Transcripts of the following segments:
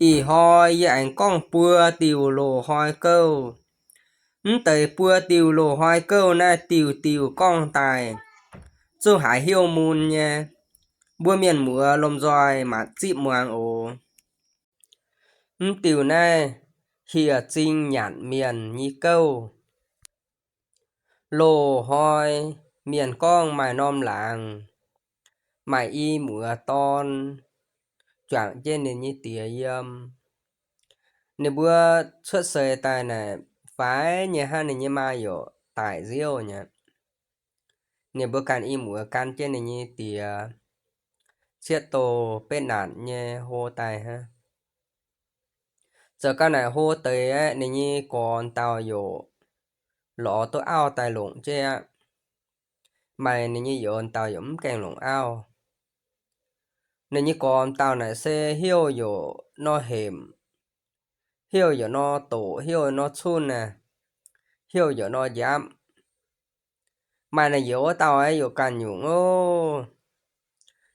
Ý hoi với ảnh con bùa tiểu lộ hoi câu. Tới bùa tiểu lộ hoi câu nè tiểu tiểu con tài. Chú hải hiếu mùn nha. Bùa miền mùa lồm roi mà chịp muang ồ. Tiểu nè hìa trinh nhãn miền như câu. Lộ hoi miền con mài nom làng. Mài y mùa ton. Choạng trên nền như tía yâm. Nếu bữa xuất sợi tài này phải nhà hai này như mà有tài diêu nhá. Nếu bữa can y mùa can trên này như tía chiết tổ bên nạn như hô tài ha. Giờ cái này hô tới ấy này như còn tao有lọ tôi ao tài lụng chứ á. Mày này như有tao giống kèn lụng ao. Này như còn tao này sẽ hiểu有nó hềm. Hiểu有nó tổ, hiểu nó chun nè. Hiểu有nó giảm. Mày này yếu tao ấy yếu càng nhũng ô.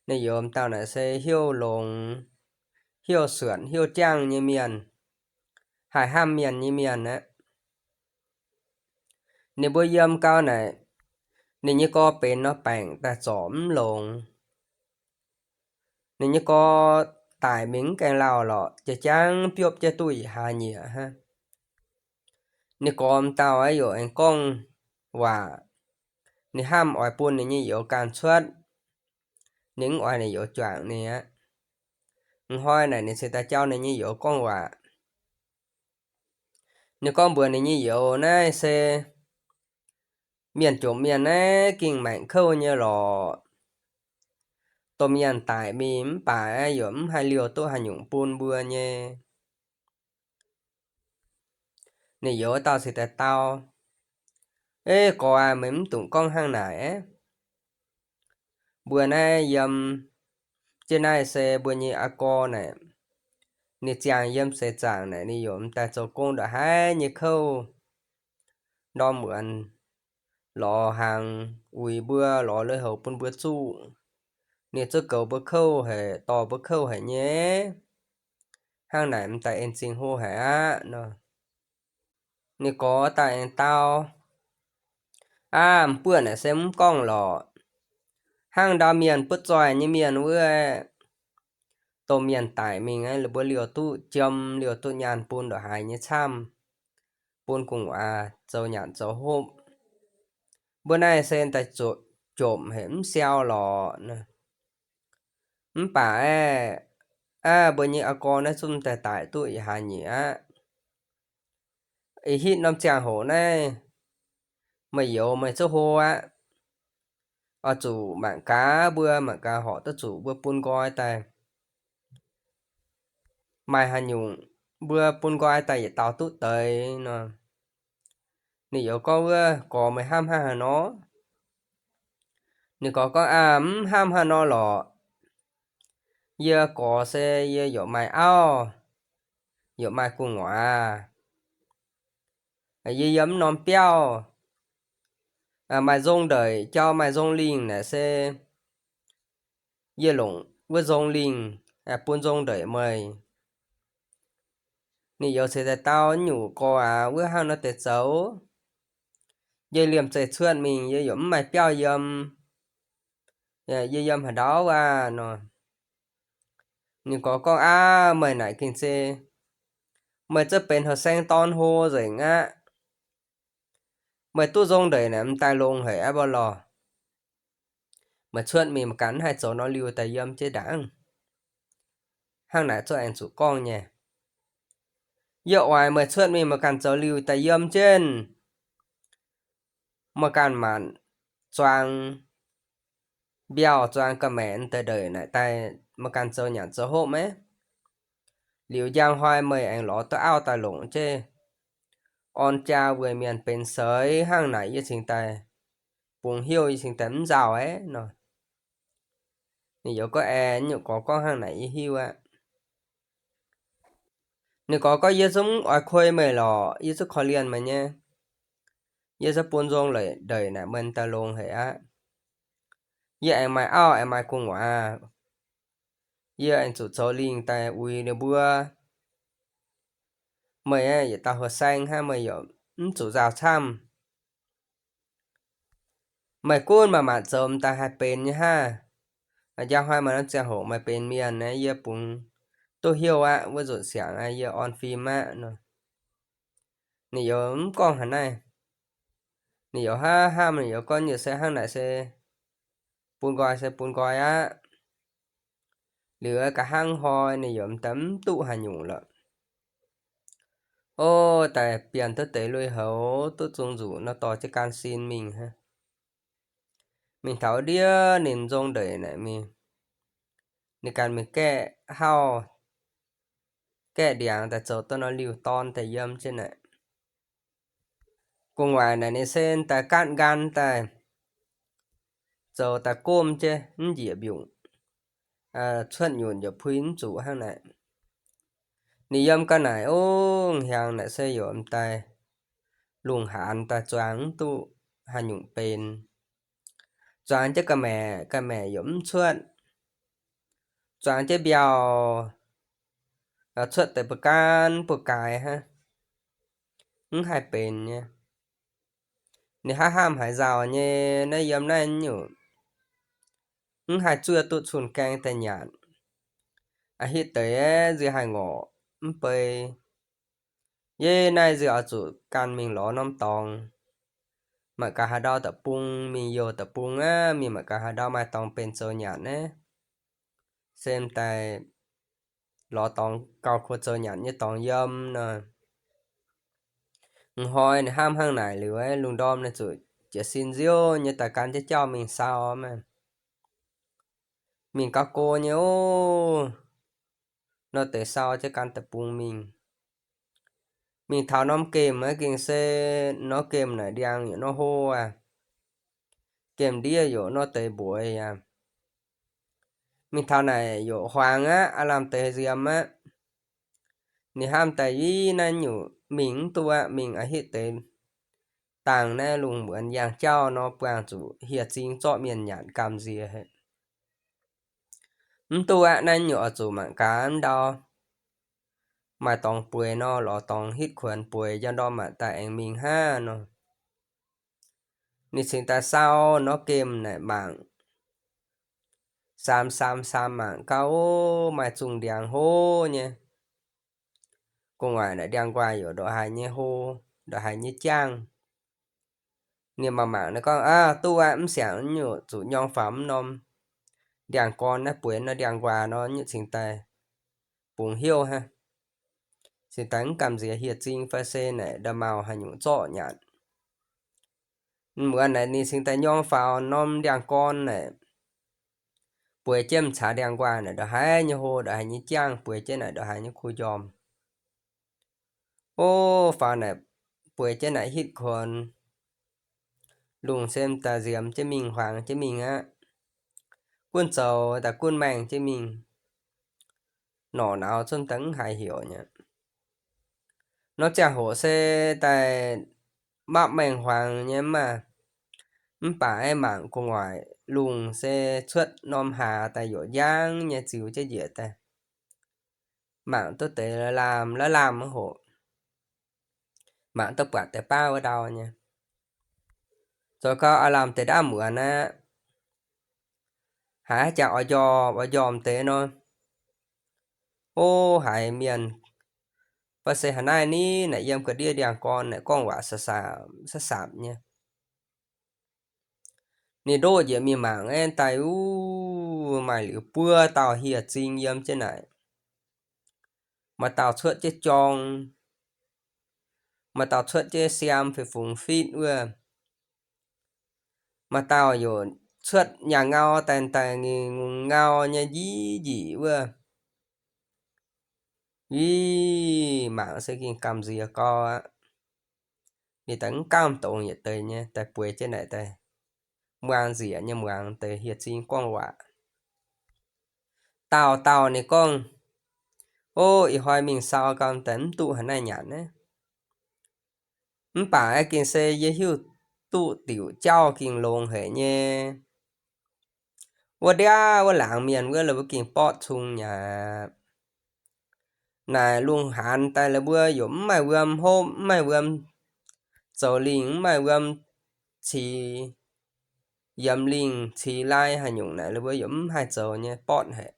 Này yếu tao này sẽ hiểu lồng. Hiểu sườn, hiểu trang như miền. Hải ham miền như miền á. Này bữa dâm cao này. Này như có bên nó bảng ta xóm lồng. Này như có tài miếng càng lao lọ. Chà chang biốp cho tụi hà nhịa ha. Này có tao ấy yếu anh con. Và này ham ỏi buôn này như yếu càng suất. Những ỏi này yếu choạng này á. Hoi này sẽ ta cho này như yếu con quả. Nếu con bữa này như yếu này sẽ miền chỗ miền này kinh mạnh khâu như lò. Tô miền tại mìm bà dưỡng hai liều tôi hành dụng buôn bữa nhé. Nếu yếu tao sẽ ta tao. Ê có ai mếm tụng con hang này á. Bữa này dâm trên này sẽ bữa như à co này. Nếu chàng dâm sẽ chẳng này nếu dưỡng ta cho con đã hai như khâu. Đó mượn lò hàng ui bữa lò lơi hậu bún bữa chú. Nếu cho cầu bữa khâu hệ tò bữa khâu hệ nhé. Hàng này tại em xin hô hệ á. Nếu có tại em tao. À bữa này xem con lò. Hàng đào miền bớt giỏi như miền với. Tô miền tại mình ấy là bữa liều tụ châm liều tụ nhàn bún đỏ hài như chăm. Bún cùng dâu nhàn dâu hôm. Bữa nay xem tại trộm hẻm xeo lò nè. Bà bữa như con nó xung tại tụi hà nhỉ á. Ý hít năm chàng hổ này. Mày yếu mày cho hô á. Chủ mạng cá bữa mạng cá họ tất chủ bữa bún gói tay. Mày hà nhung bữa bún gói tay tao tụt tới nè. Nì yếu có bữa có mày ham hà nó. Nì có ham hà nó lọ. Giờ có xe giờ yếu mày ao. Yếu mày cùng ngọa. Giờ giấm nón béo. Mày dông đời cho mày dông linh nè xe. Giờ lụng với dông linh. Buôn dông đời mày. Nì yếu sẽ tao nhủ có với hao nó tết xấu. Giờ liềm sẽ xuân mình giờ giấm mày béo dâm. Giờ dâm hả đó nó. Nì có con mày nãy kinh xe. Mày chấp bên hợp xanh ton hô rồi ngá. Mày tu dông đời nè em tai lông hề bao lò. Mày xuân mình mà cắn hai chỗ nó lưu tay dâm chế đáng. Hàng nãy cho anh chủ con nha. Giờ ngoài mày xuân mình mà cắn chỗ lưu tay dâm trên. Mà cắn mặn choang béo choang comment tới đời này tay mà cắn chỗ nhắn chỗ hôm ấy. Liu giang hoài mày anh ló tới ao tài lụng chê. On cha vừa miền bên sới hàng nãy như trình tài. Buông hiêu như trình tấm rào ấy nó. Nếu có nếu có con hàng nãy hiêu á. Nếu có yếu giống ở khôi mày lò yếu giống khó liền mà nhé. Yếu giống buôn dông lời đời nè mình ta luôn hệ á. Yếu anh mày em mày cùng Yếu anh chủ cho linh tay ui nè bữa. mày ấy giờ tao hồ xanh ha mày giờ chủ rào chăm mày côn mà chôm ta hai bên nhá ha giao hai mà nó sẽ hổ mày bên miền này giờ bùng tôi hiểu ạ với rồi sáng ai giờ on phim á nó nè giờ con hả này nè giờ ha ha mà giờ con giờ sẽ hăng lại sẽ bún gọi á lửa cả hăng hoi nè giờ tấm tụ hà nhủ lợ ô tại biển tôi tới lôi hấu tôi dùng rủ nó to cho can xin mình ha mình tháo đĩa nên dùng đời này mìnhในการมีแก้เฮาแก้เดียงแต่โจต้นnó liu tonแต่yếm trên này cùng ngoài này nên sen tại cạn gan tại giờ tại côm chứ dễ biểu chuẩn nhuận giờ phun chủ hàng này ni yếm cái này ô hàng này sẽ yếm tại luồng hạn tại choáng tu hành nhuận bền choáng chứ cái mẹ yếm chuẩn choáng chứ bèo chuẩn tại bậc cài ha hai bền nha nè ha ham hải rào nhé nó yếm này nhủ hai chưa tụt xuống cang tại nhạn hít tới dưới hai ngõ bơi ye này dưới ở chỗ can mình ló nóm tòng mà cả hai đau tập bung mình vô tập bung á mình mà cả hai đau mai tòng bên chỗ nhạn á xem tại ló tòng cao khu chỗ nhạn như tòng yếm nè hồi này ham hang này liu ấy luôn đom này chỗ chỉ xin diêu như tại can cho mình sao mà mình cao cô nhớ ô nó tại sao chứ can tập bung mình tháo nóm kèm ấy kèm xe nó kèm này đang nó hô kèm đĩa dụ nó tới buổi mình tháo này dụ hoàng á làm tới diệm á ni ham tại ý nên nhủ mình tua mình hít tới tàng nè lùng bữa giang trao nó quang chủ hiệt chính cho miền nhạn cầm gì hết tua nên nhủ chủ mạng cán đo mà tòng bùi nó lọ tòng hít khuẩn bùi do đó mà tại anh mình ha nó ni xin ta sao nó kèm này mạng sam mạng cao mà trùng đèn hô nhé cô ngoài này đang qua ở độ hai nhé hô độ hai nhé trang nhưng mà mạng nó con tu em sáng nhiều chủ nhong phẩm nom đèn con nó bữa nó đèn qua nó như xin tài bùng hiêu ha xin tánh cầm gì hiệt trinh pha xe này đâm màu hay những chỗ nhạn mưa này ni xin tài nhong phao nom đèn con này buổi chém trả đèn qua này đó hai như hồ đó hai như trang buổi chém này đó hai như khu dòm ô phao này buổi chém này hít còn lùng xem ta diệm cho mình hoàng cho mình á quân sầu ta quân mang cho mình nọ nào chân tấn hài hiểu nhỉ nó chả hổ xe tại mạo mèn hoàng nhé mà bà em mạng của ngoài lùng xe xuất nom hà tại dỗ giang nhà chịu cho dễ ta mạng tôi tế là làm hộ mạng tôi bạc tại bao ở đâu nha rồi có làm tới đã mượn á hả chào ở dòm tế nó ô hải miền và xe hà này ní nãy em có đi đèn con này con quả xa sạp nha nè đô giờ mi mạng em tại mày liu bưa tao hiệt sinh yếm trên này mà tao xuất chết tròn mà tao xuất chết xem phải phùng phít ưa mà tao rồi xuất nhà ngao tàn tàn ngao nha gì ưa ý mạng sẽ kinh cầm gì co á thì tấn cam tổ nhiệt tề nha tại quê trên này tại muang gì nha muang tề hiệt sinh quang quả tao này con ô ý hoài mình sao con tấn tụ hẳn này nhản á bà kinh xe dễ hiểu tụ tiểu trao kinh lông hệ nhéว่าเดียวว่าหลังเมียนว่าเราไปกินปอดชุงอย่า này luôn hạn tại là bữa dũng mai bơm hôm mai bơm dầu liền mai bơm chỉ dầm liền chỉ lai hay nhung này là bữa dũng hai dầu nha bọn hệ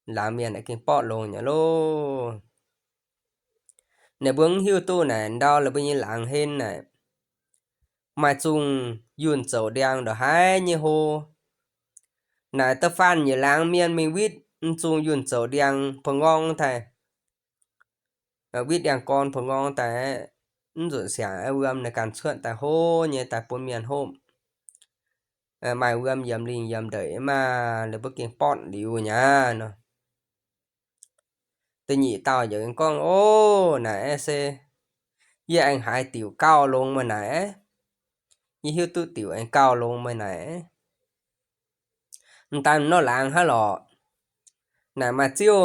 làm miền này kinh bọn luôn nhá lô này bướng hiu tu này đau là bây giờ làng hên này mai chung yun dầu đen đó hai như hồ này ta phan như làng miền mình biết chung yun dầu đen phần ngon thầy biết đen con phần ngon tại rồi sáng ươm này càng suốt tại hô như tại bốn miền hôm mai ươm dầm liền dầm đợi mà là bất kiến bọn liu nhá nó tôi nhị tao giờ con ô nãy xe với anh hai tiểu cao luôn mà nãy như hiếu tu tiểu anh cao luôn mà nãy ta nó làng hả lọ nãy mà chiêu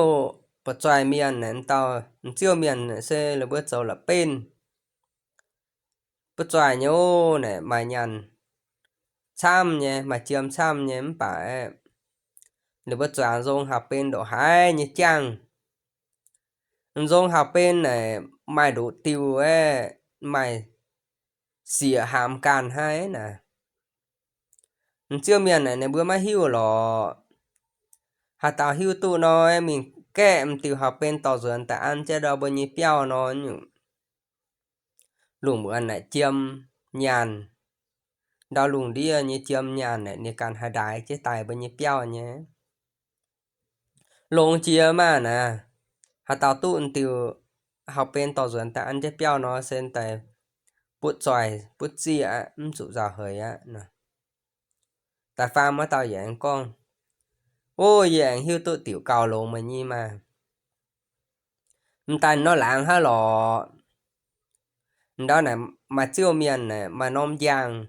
bật xoài miền này tao chiêu miền này xe là bữa sau là bên bữa xoài nhô này mà nhằn chăm nhé mà chiêm chăm nhé phải là bữa xoài dùng học bên độ hai như chăng dùng học bên này mày đủ tiêu ấy mày xỉa hàm càn hai nè chiêu miền này bữa mai hiu lọ hà tao hiu tu nói mình kẹm tiêu học bên tàu dần tại ăn chế đâu bao nhiêu piao nó nhủ lùng bữa này chiêm nhàn đau lùng đi như chiêm nhàn này như càng hai đái chế tài bao nhiêu piao nhé lùng chia mà nè hà tao tu tiêu học bên tàu dần tại ăn chế piao nó sen tại bút xoài bút gì á chủ giàu hơi á nè tại pha mới tao dạng con ôi dạng hiu tu tiểu cao lùng mà nhi mà ta nó lạng hả lọ đó này mà chiêu miền này mà nom giang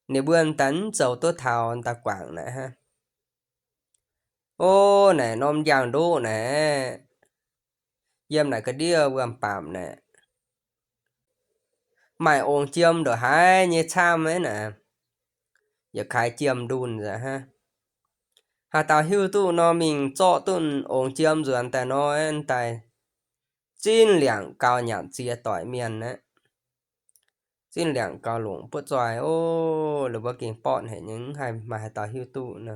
nếu bươn tấn dầu tốt thảo ta quảng này ha ô này nom giang đô này dâm này cái đĩa bươn phạm này mày ôn chiêm được hai như cham ấy nè giờ khai chiêm đun rồi ha hà tao hiu tu nó mình cho tuần ôn chiêm rồi anh ta nói anh ta chín两cao nhạn chia tỏi miền đấy chín两cao lủng bớt rồi ô là bất kinh bọn hệ những hai mà hai tao hiu tu nè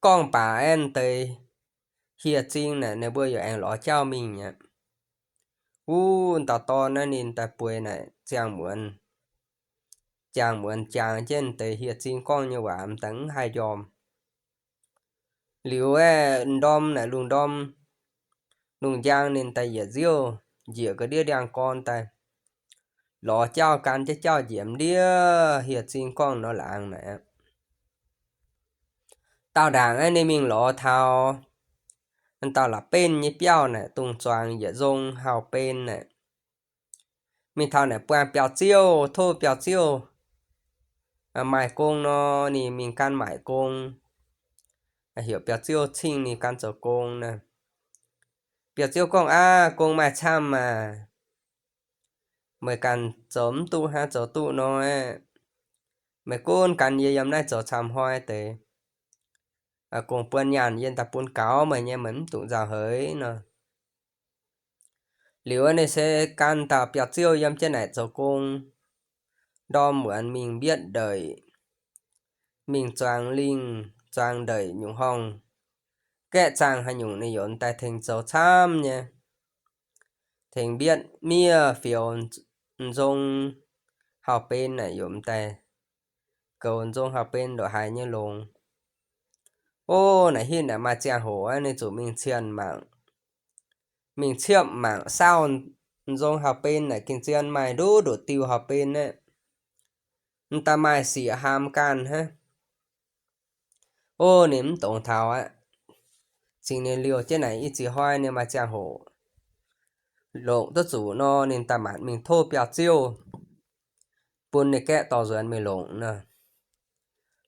con bà anh tới hiện chính nè nếu bây giờ anh lọ chào mình nhá tao to nó nên ta bùi này chàng muốn chàng trên tới hiện chính con như vậy em tấn hai dòm liệu đom này lùng giang nên ta dễ diêu dễ cái đĩa đang con ta lọ chào can chứ chào diễm đĩa hiện chính con nó làng này tao đảng anh nên mình lọ thao anh tao là bên như béo này tung choàng dễ dùng hào bên này mình thao này quan béo chiêu thô béo chiêu mải công nó nì mình can mải công hiểu béo chiêu chinh nì can trở công nè béo chiêu công công mải chăm mà mới can chấm tu ha trở tu nó mày con can gì yếm này trở chăm hoa tế cùng bươn nhàn yên tập bươn cáo mà nhé mình tụng giàu hới nè liệu anh sẽ can tập béo chiêu yếm trên này trở công đo mượn mình biết đời mình choàng linh choàng đời nhung hong kẻ chàng hay nhung này yốn tại thành dấu tham nha thành biết mía phiếu dùng học bên này yốn tại cầu dùng học bên độ hai như lùng ô này hiện là mà chàng hổ này chủ mình chiêm mạng sao dùng học bên này kinh chiên mày đu đủ tiêu học bên này ta mai xỉ hàm can ha ô nếm tổng thảo á chính nên liều trên này ít chỉ hoài nên mà chàng hổ lộn tất chủ nó nên ta mạn mình thô bèo chiêu buồn này kẹ tỏ rồi mình lộn nè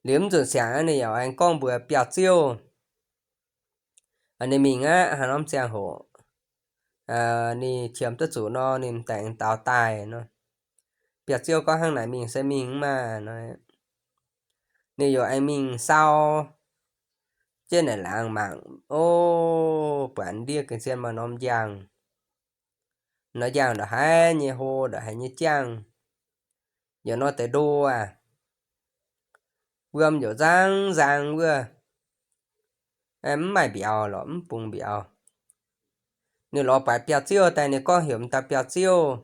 liếm rồi sáng này ở anh con bữa bèo chiêu anh này mình á hắn ông chàng hổ ni chiếm tất chủ nó nên tặng tao tài nó bèo chiêu có hàng này mình sẽ mình mà nói này rồi anh mình sao trên này làng mạng ô bản địa cái xem mà nó giang đã hai như hồ đã hai như chang giờ nó tới đô à vừa giang giang vừa em mày béo lắm bùng béo nếu lo phải béo chiêu tại này có hiểm ta béo chiêu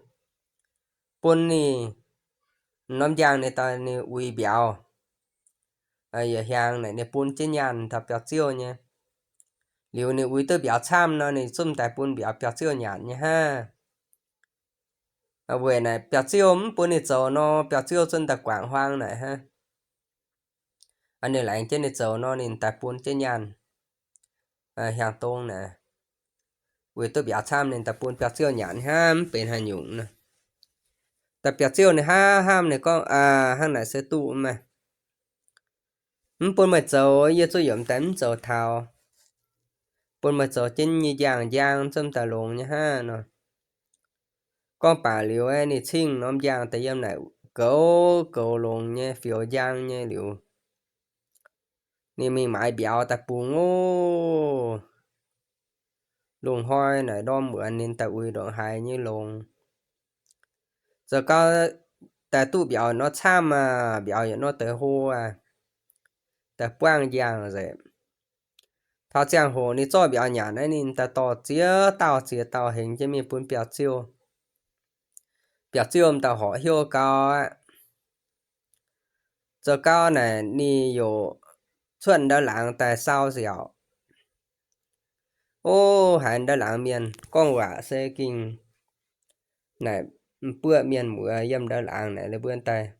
bún nì nó giang này ta này uy béo giờ hàng này này bún trên nhàn ta béo chiêu nha liệu này uy tới béo chăm nó này xung tại bún béo chiêu nhàn nha ha về này béo chiêu bún này chỗ nó béo chiêu chân ta quảng hoang này ha anh này lại trên này chỗ nó nên ta bún trên nhàn hàng tông nè với tôi béo chăm nên ta bún béo chiêu nhàn ha bên hai nhung nè ta béo chiêu này ha ham này con hàng này sẽ tụ mà bún mà chỗ giờ tôi dùng tấm chỗ thao bún mà chỗ trên như giang trong ta lồng nha ha nó con bà liệu ấy nè chinh nó giang tại em này cấu lồng nha phiếu giang nha liệu nè mình mãi béo ta bún ô lồng hoi này đo mượn nên ta uy độ hai như lồng giờ có ta tu béo nó chăm mà béo nó tới hô ta quang giang rồi thao giang hồ nè cho béo nhà này nên ta to chia tao hình cho mình bún béo ta họ hiếu cao giờ cao này nì有chuẩn đó làng tại sao dẻo ô hành đó làng miền con quả sẽ kinh này bữa miền mùa yếm đó làng này là bữa tay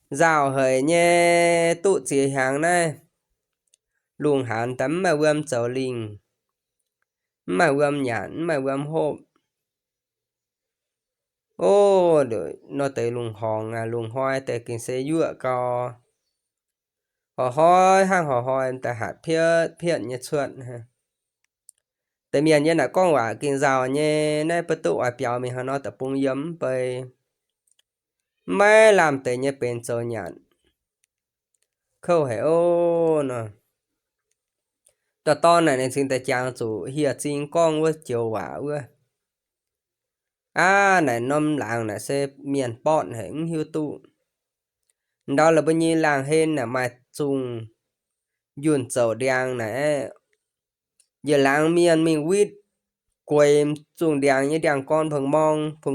rào hời nhé tụ chỉ hàng này luồng hàn tắm mà bơm trở linh mà bơm nhãn mà bơm hộp ô đợi nó tới luồng hòn luồng hoa tại kinh sẽ dựa co họ hoi em ta hạt phiện như chuẩn ha tại miền như là con quả kinh rào như này bắt tụ ở biểu mình nó tập bung yếm bởi mấy làm tới như bên châu nhạn khâu hệ ô nè ta to này nên xin ta chàng chủ hiện chính con với chiều quả với này nôm làng này sẽ miền bọn hệ hiu tụ đó là bao nhiêu làng hên là mà trùng dùn dầu đèn này giờ làng miền mình quýt quay trùng đèn như đèn con phồng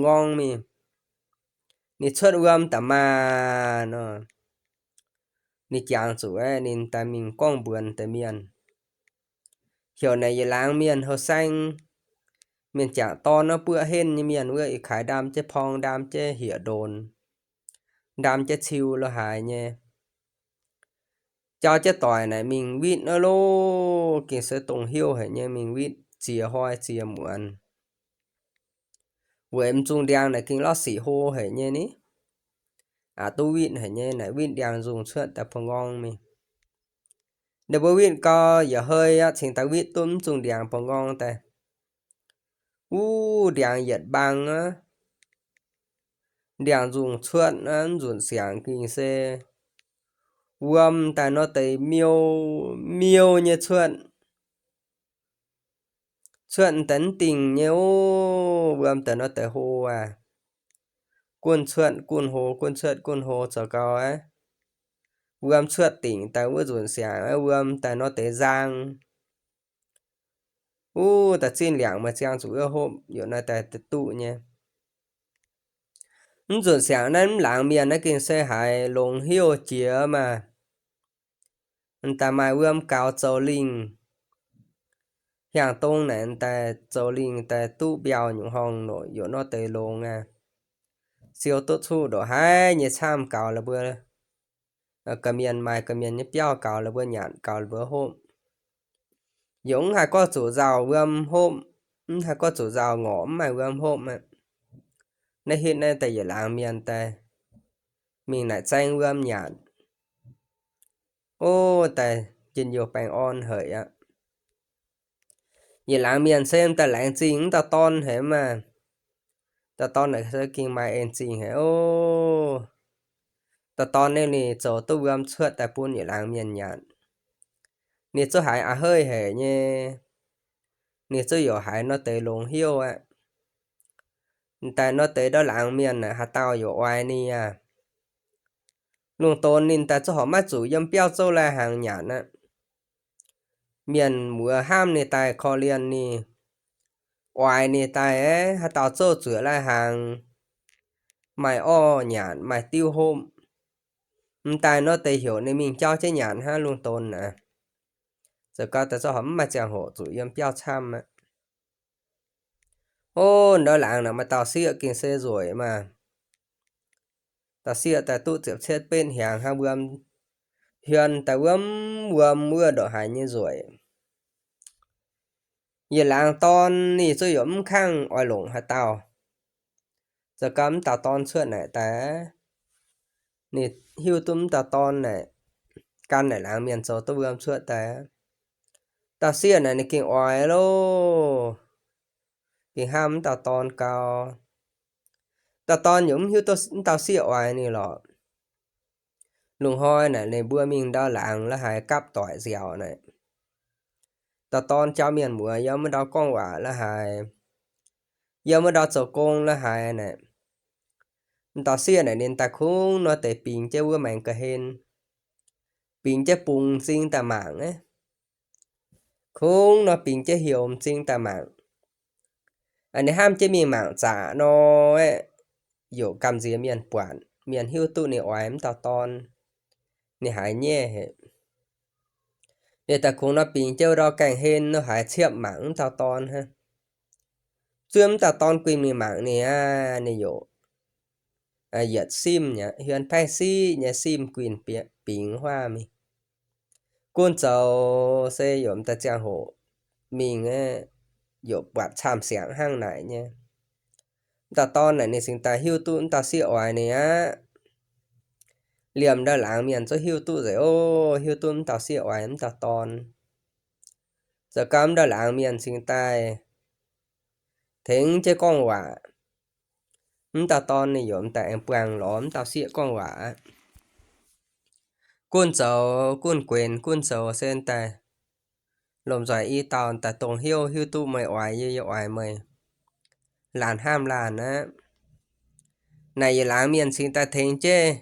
ngon mình ni xuất gom tầm mà nó ni chàng chủ ấy nên ta mình con buồn tại miền kiểu này giờ làng miền hồ xanh miền chả to nó bữa hên như miền với khải đam chế phong đam chế hỉa đồn đam chế chiêu lo hài nhé cho chế tỏi này mình vít nó lô kia sẽ tùng hiu hệ nhé mình vít chia hoa chia muộn với em chung đèn này kinh lo xỉ hô hệ nhé ní tu vít hệ nhé này vít đèn dùng chuyện tập phong ngon mình nếu bố vít co giờ hơi á chính ta vít tôm chung đèn phong ngon tay đèn giật băng á đèn dùng chuyện dùng sáng kinh xe ta nó tới miêu như chuyện tấn tình nhớ ta nó tới hồ quân chuyện hồ cho cao ấy chuyện tỉnh ta vừa dùng sáng ta nó tới giang ta xin lẻng mà trang chủ yếu hôm giờ này ta tụ nha dùng sáng nên làng miền nó kinh xe hải lồng hiu chía mà ta mai cao châu linh hàng tông này ta châu linh ta tu béo những hòn nội giờ nó tới lồng siêu tốt thu độ hai như tham cao là bữa cầm miền như béo cao là bữa nhạn cao là bữa hôm giống hay có chủ giàu hôm hay có chủ giàu ngõm mà hôm mà nay hiện nay tại giờ làng miền ta mình lại tranh nhạn tại trên nhiều bánh on hởi giờ làng miền xem ta làng chính ta ton hết mà ta ton này sẽ kinh mai en chính hết ta ton này nè chỗ tôi suốt tại buôn giờ làng miền nhạn nè cho hải à hơi hệ nhé nè cho yo hải nó tới lồng hiêu á tại nó tới đó làng miền nè hà tao yo oai ni à luôn tôn nên ta cho họ mắt chủ yếm béo châu là hàng nhãn á miền mùa ham nè tại kho liền nè oai nè tại ấy hà tao cho chữa là hàng mày o nhãn mày tiêu hôm tại nó tới hiểu nên mình cho chế nhãn ha luôn tôn nè giờ cao ta cho họ mà chẳng hộ chủ yếm béo chăm á ô đó làng nào mà tao xịa kinh xe rồi mà tao xịa tại tụ tiếp chết bên hàng ha bươm hiền tại bươm bươm mưa đổ hải như rồi giờ làng ton nì cho yếm khang oai lủng hà tao giờ cắm tao ton chuyện này ta nì hiu túm tao ton này căn này làng miền sâu tôi bươm chuyện ta tao xịa này nì kinh oai lô kinh ham tao ton cao tao ton yếm hiu tao xịa oai nì lọ lùng hoi này này bữa mình đo làng là hai cắp tỏi dẻo này tao ton cho miền mùa giờ mới đo con quả là hai giờ mới đo sầu công là hai này tao xia này nên ta không nó tệ pin chơi bữa mày cả hên pin chơi bùng xin ta mạng ấy không nó pin chơi hiểu xin ta mạng anh này ham chơi miền mạng trả nó ấy dụ cầm gì miền quản miền hiu tu này oai em tao ton này hại nhẹ hệ để ta cũng nó pin chơi đo cảnh hên nó hại chiếm mạng tao ton ha Chuyên ta ton quy mì mạng nè nè dụ giật sim nhá hiện thay si nhà sim quyền biển hoa mi quân châu sẽ dùng ta trang hộ mình dụ bạc chạm sáng hang này nha ta ton này nè sinh ta hiu tu ta xịa oai nè liềm đã láng miền cho hiu tu rồi ô hiu tu ta xịa oai ta ton giờ cam đã láng miền sinh ta thính chơi con quả ta ton này dùng tại em quàng lõm tao xịa con quả quân quyền dầu sen ta lồm giỏi y tao ta tông hiu hiu tu mày oai như oai mày làn ham làn á này láng miền xin ta thính chê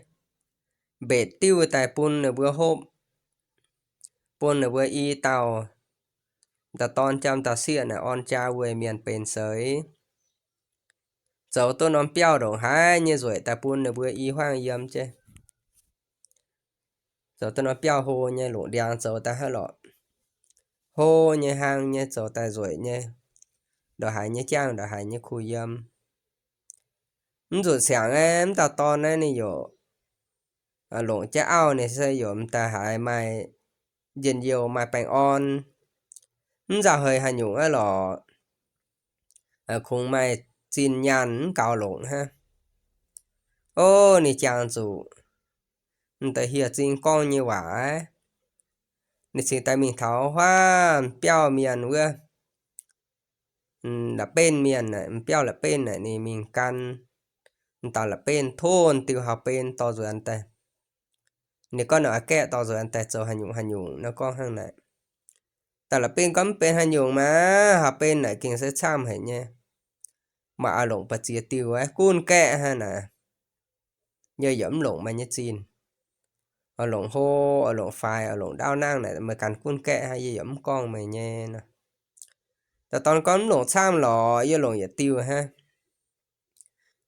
bể tiêu tại pun ở bữa hôm pun ở bữa y tao ta ton chăm ta xịa nè on cha về miền bền sới dầu tôi nón béo đổ hai như rồi ta pun ở bữa y hoang yếm chê dầu tôi nón béo hồ như lũ đèn dầu ta hơi lọ hồ như hang như dầu ta rồi như đỏ hải như trang đỏ hải như khu yếm rồi sáng em ta to này này yo lộn cha ao này sẽ yếm ta hải mai dần nhiều mai bánh on giờ hơi hành dụng ấy lọ khung mai xin nhàn cao lộn ha ô này chàng chủ ta hiểu xin con như quả này xin ta mình tháo hoa béo miền vừa là bên miền này béo là bên này này mình căn tao là bên thôn tiêu học bên to rồi anh ta nếu con nói kẹ to rồi anh ta cho hành dụng nó con hàng này tao là bên hành dụng mà học bên này kinh sẽ chăm hết nha mà à lộn bật chia tiêu ấy cun kẹ ha nè nhờ dẫm lộn mà nhất xin ở lộn hô ở lộn phai ở lộn đau nang này mà cần cun kẹ hay gì dẫm con mày nha nè tao toàn con lộn chăm lò với lộn giờ tiêu ha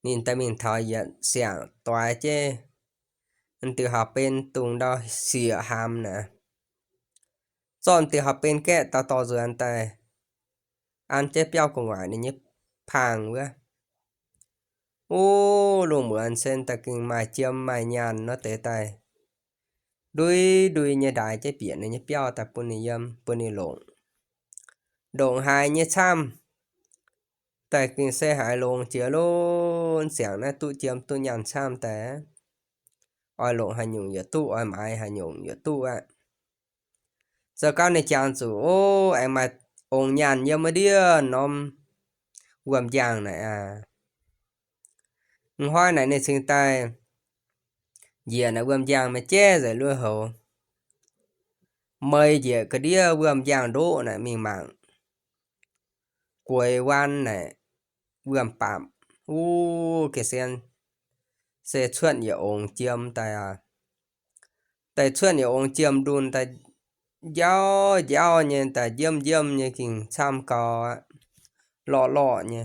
nhìn ta mình thời hiện sáng toài chứ anh tự học bên tùng đó xỉa hàm nè chọn tự học bên kẹ tao to rồi anh ta ăn chế béo của ngoài này nhếp phàng quá ô luôn bữa ăn sen ta kinh mai chiêm mai nhàn nó tế tay đuôi đuôi như đại chế biển này nhếp béo ta bún này yâm bún này lộn độn hai như chăm tại kinh xe hải lộn chứa luôn sáng này tụ chiêm tụ nhàn chăm té oi lộn hành dụng giờ tụ oi mai hành dụng giờ tụ ạ giờ cao này chàng chủ ô em mà ồn nhàn như mà đi nôm quầm giang này à hoa này này sinh tay giờ này quầm giang mà che rồi luôn hồ mời dễ cái đĩa vườn giang đỗ này mình mạng cuốiวันnày vườn phạm cái sen sẽ chuẩn nhiều ông chiêm tại chuẩn nhiều ông chiêm đun tại giáo giáo nhé tại diêm nhé kinh tham cò lọ nhé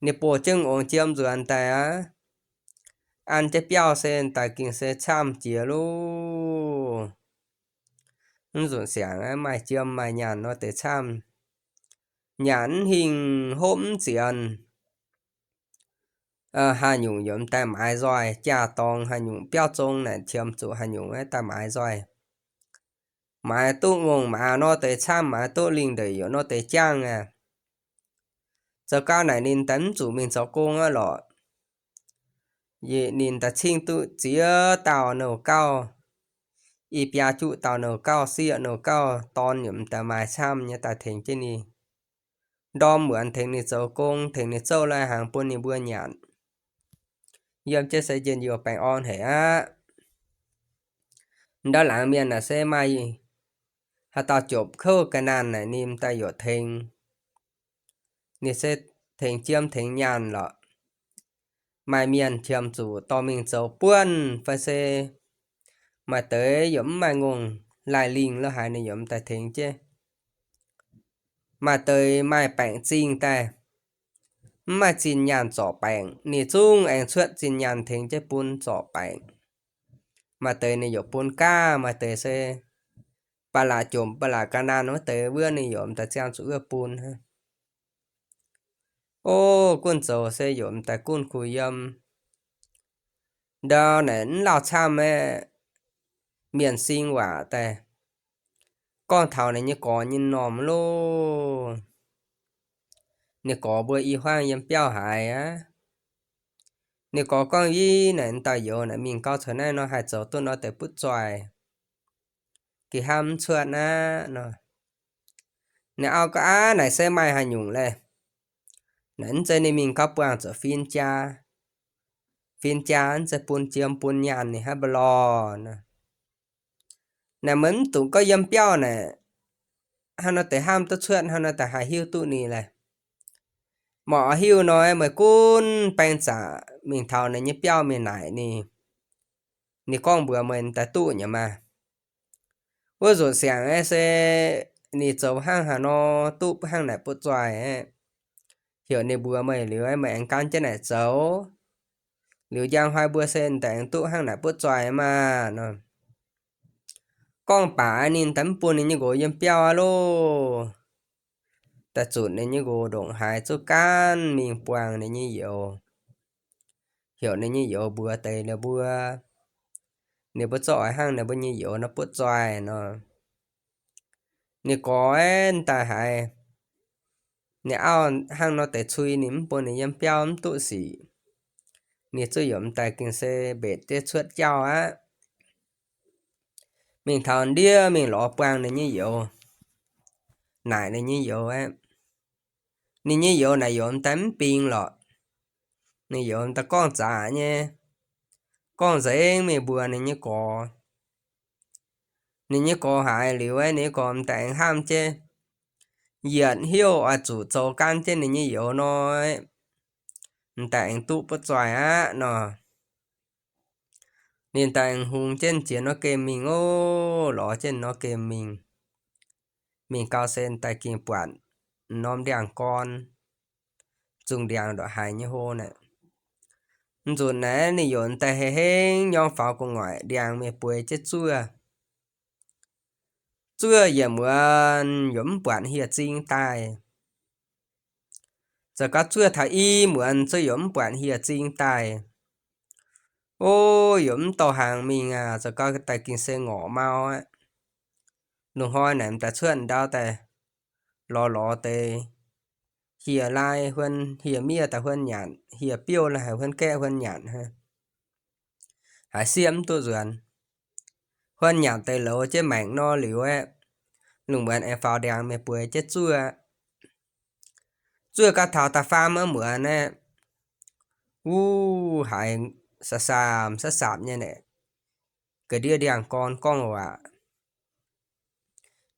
nè bộ chân ông chiêm rồi anh tại ăn chế béo sen tại kinh sẽ tham chia luôn rồi sáng mai chiêm mai nhàn nó tới tham nhãn hình hỗn diện hai nhung giống tại mãi rồi cha tông hai nhung béo trông này chiêm chủ hai nhung ấy tại mãi rồi mãi tu ngùng mà nó tới tham mà tu linh để nó tới trang giờ cái này nên tấn chủ mình sáu công á lọ vậy nên ta chinh tu chỉ tàu nấu cao y bia trụ tàu nấu cao xịa nấu cao ton nhầm ta mãi tham nhé ta thành trên đi đo mượn thành đi sáu công thành đi sáu lại hàng buôn đi bữa nhạn yếm chế xây dựng nhiều bài on hệ đó là miền là xe may hà ta chụp khâu cái nan này nim ta dột thành ni sẽ thành chiêm thành nhàn lọ mai miền chiêm chủ to mình xấu buôn phải xe mà tới giống mai nguồn lại liền lo hai này giống ta thành chứ mà tới mai bạn xin ta mà xin nhàn rõ bạn ni chung anh xuất xin nhàn thành chứ buôn rõ bạn mà tới này giống buôn ca mà tới xe bà là chôm bà là ca nan nó tới bữa này giống ta trang chủ ưa buôn ha ô quân dầu sẽ dùng tại quân cùi đó nến lao cha mẹ miền sinh quả tại con thảo này như có nhìn nòm lô nè có bữa y hoang yếm béo hại nè có con y nè tại giờ nè mình cao thời này nó hại dấu tôi nó tới bút xoài kỳ ham chuột nó nè ao cả này xe mai hay nhung lệ nến trên này mình cao bảng cho phiên cha anh sẽ buôn chiêm buôn nhàn này ha bờ lò nè mình tụng có yếm béo nè hắn nó tới ham tôi chuyện hắn nó tới hại hiu tụ nì này mỏ hiu nói mà cún bèn xả mình thào này như béo mình nải nì con bữa mình tới tụ nhỉ mà vừa rồi sáng ấy sẽ nì châu hang hà nó tụ hang này bút xoài ấy hiểu nì bữa mình liều ấy mà anh can trên này châu liều giang hai bữa sen tại anh tụ hang này bút xoài mà nó con bà nên tấm buồn như gỗ yếm béo alo ta chuột này như gỗ động hại cho can mình quàng này như hiểu này như dầu bữa tây là bữa nếu bữa giỏi hang này bữa như dầu nó bớt giỏi nó nếu có en ta hại nếu ao hang nó tây chui nín bữa này yếm béo tụ sĩ nếu sử dụng tài kinh xe bể tết suốt chào mình thằng đĩa mình lọ quàng này như dầu nải này như dầu nên như dầu này dầu tấm pin lọ này dầu ta con giả nhé con dễ mày bữa này như có nên như có hại liệu ấy nếu còn tặng ham chứ diện hiệu chủ châu can trên này như yếu nói tặng tụ bất giỏi nó nên tặng hùng trên chiến nó kèm mình ló trên nó kèm mình cao sen tại kinh quản nom đèn con dùng đèn đỏ hài như hô này rồi nãy này dọn tại hệ nhon pháo của ngoại đèn mẹ bùi chết chưa giờ mượn giống quản hiệt sinh tài giờ có chưa thấy y mượn cho giống quản hiệt sinh tài ô giống tàu hàng mình giờ có cái tài kinh xe ngõ mau lùng hoi này ta chuyện đau tè lò tè hìa lai hơn hìa mía ta hơn nhạn hìa piêu là hơn kẹ hơn nhạn ha hải xiêm tôi duyên hơn nhạn tè lỗ chế mảnh no liu lùng bên em vào đèn mẹ bùi chết chưa cả thảo ta pha mới mượn hải sa sạm như này cái đĩa đèn con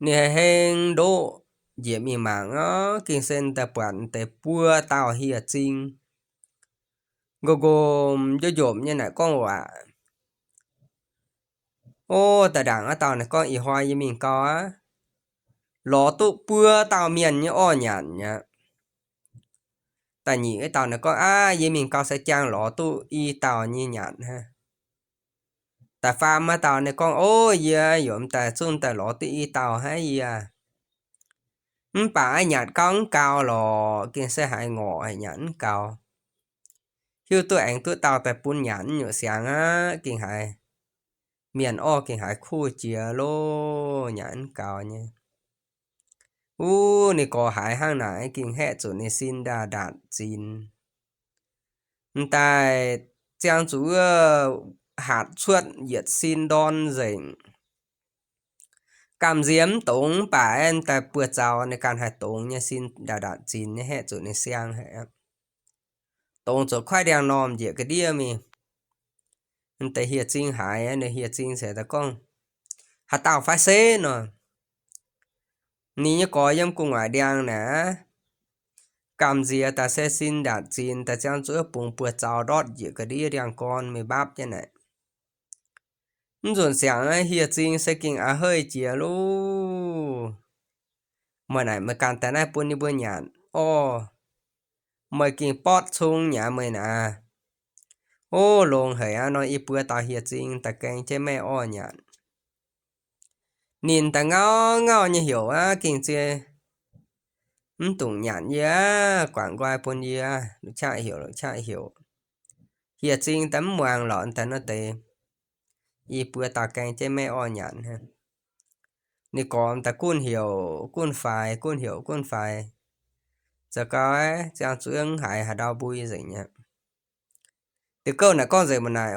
nè hên đô dễ mi mạng á kinh sen ta quản te bua tao hia chinh gồm gồm cho dộm như này con quả ô ta đảng á tao này con y hoa như mình có á ló tụ bua tao miền như ô nhàn nhá ta nhỉ cái tao này con như mình có sẽ trang ló tụ y tao như nhàn ha ta pha mà tao này con ô yeah dộm ta xuân ta ló tụ y tao hay yeah bà nhạt con cao lò kia sẽ hại ngọ hay nhẫn cao hiu tôi anh tôi tao tại bún nhẫn nhựa sáng á kia hại miền o kia hại khu chia lô nhẫn cao nha nè có hại hang nãy kia hệ chủ nè xin đa đạt chín tại trang chủ hạt suất nhiệt xin đòn dình cảm diếm tống bà em tại bữa chào nè can hại tống nha xin đa đạt chín nha hệ chủ nè sang hệ tống chỗ khoai đèn nòm dễ cái đĩa mi tại hiện chính hải này hiện chính sẽ ta con hạt tao phải xế nè ní như có em cùng ngoài đèn nè cảm gì ta sẽ xin đạt chín ta chẳng chỗ bùng bữa chào đót dễ cái đĩa đèn con mày bắp như này rồi sáng hiện chính sẽ kinh hơi chia luôn mà này mà càng tại này bún đi bún nhàn mày kinh bót chung nhà mày nè lồng hệ nó ít bữa tao hiện chính ta kèn chế mẹ nhàn nhìn ta ngó ngó như hiểu kinh chế tụng nhàn nhá quảng quay bún nhá chạy hiểu hiện chính tấm hoàng lọn ta nó tệ ít bữa tao kèn chế mẹ nhàn ha nè còn ta cuốn hiểu cuốn phải giờ có chẳng chú ứng hại hà đau bùi gì nhá từ câu này con gì mà này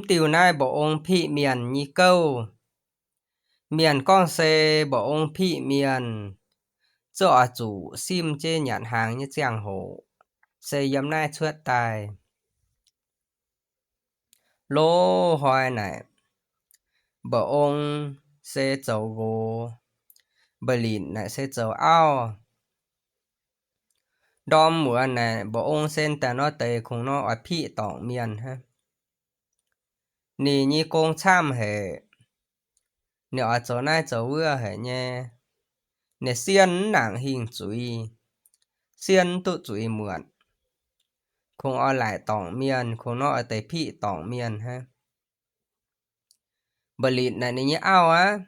tiểu này bộ ông thị miền như câu miền con xe bộ ông thị miền cho chủ sim trên nhãn hàng như chàng hổ xe yếm nai chuột tài lô hoài này bộ ông xe dầu gỗ bờ lìn này xe dầu ao đom mùa này bộ ông sen ta nó tề cùng nó ở thị tổng miền ha nì như con chăm hệ nè ở chỗ này chỗ vừa hệ nha nè xiên nặng hình chuối xiên tụ chuối mượn không ở lại tổng miền không nó ở tới thị tổng miền ha bờ lịt này như ao á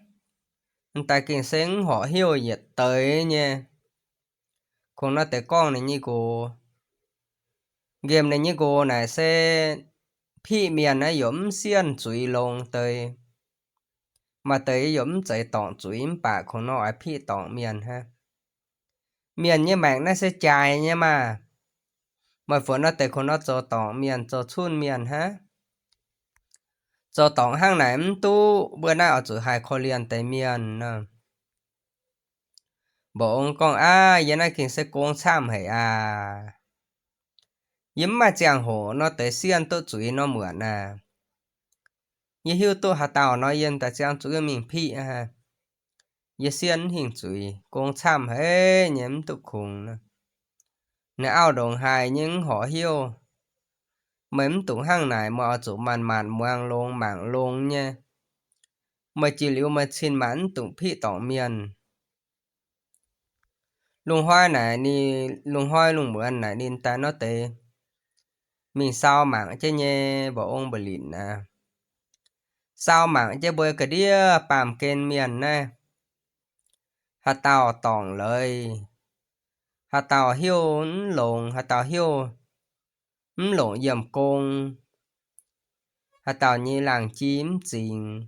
tại kinh sinh họ hiểu nhiệt tới nha không nó tới con này như cô game này như cô này sẽ thị miền này giống xiên chuối lông tới mà tới giống chạy tổng chuối bạc không nó ở thị tổng miền ha miền như mạng nó sẽ chạy nha mà phở nó tới không nó cho tổng miền cho chun miền ha cho tổng hàng này tu bữa nay ở chỗ hai khó liền tới miền nè bộ ông con giờ này kinh sẽ con chăm hay yếm mà chàng hổ nó tới xiên tôi chuối nó mượn như hiu tôi hạt tàu nó yên ta chàng chuối mình phi ha như xiên hình chuối con chăm hay nhém tụ khùng nè ao đồng hài những họ hiu mếm tụng hàng này mà ở chỗ màn màn màng lông nha mà chỉ liệu mà xin mãn tụng phi tổng miền lùng hoa này ni lùng hoa lùng bữa này nên ta nó tệ mình sao mạng chứ nhé bộ ông bờ lìn sao mạng chứ bơi cái đĩa pàm kên miền nè hạt tàu tòng lời hạt tàu hiu lồng hạt tàu hiu lồng dầm côn hạt tàu như làng chim chìm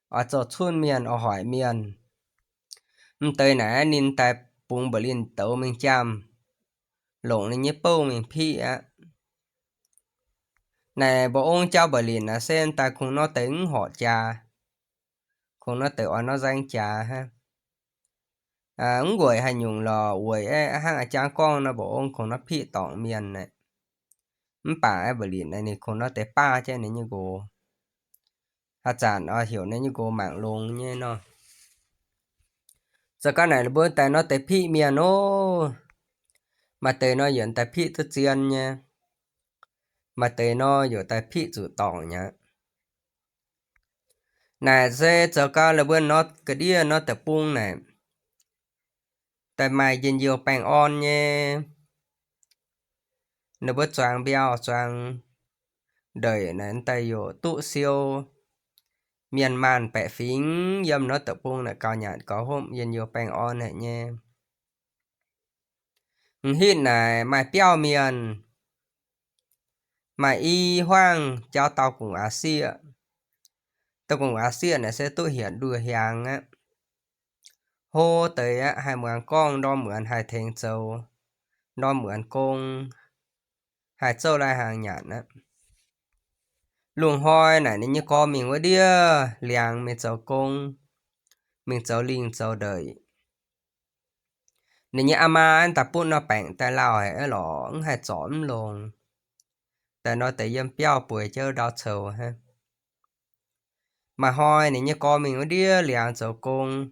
ở chỗ thôn miền ở hỏi miền tới nãy nên tại bùng bờ lìn tàu mình chăm lồng nên nhớ bâu mình phi này bộ ông cháu bờ lìn sen ta cũng nó tính họ cha cũng nó tự nó danh cha ha ứng quầy hay nhung lò quầy hàng cha con nó bộ ông cũng nó phi tổng miền này bà bờ lìn này cũng nó tới ba chứ này như cô chả nó hiểu này như cô mạng luôn nhé nó giờ cái này là bữa tại nó tại phi miền nó mà tại nó dẫn tại phi tất nhiên nha mà tại nó giờ tại phi chủ tòng nha này giờ giờ cái là bữa nó cái đi nó tập bung này tại mày nhìn nhiều bang on nha nó bữa choàng béo choàng đời này tay yo tụ siêu miền màn bẻ phím dâm nó tập bung là cao nhạt có hôm nhìn nhiều bang on này nha hít này mày béo miền mày y hoang cho tao cùng Asia tao cùng Asia này sẽ tôi hiện đùa hàng á hô tới á hai mượn con đo mượn hai thèn châu đo mượn công hai châu lại hàng nhạt á luồng hoi này nên như con mình với đĩa liang mình châu công mình châu linh châu đời nên như ama anh tập bún nó bẹn tại lao hệ lọ hay chỏm luôn tại nó tại dân béo bùi chơi đau châu ha mà hoi nên như con mình với đĩa liang châu công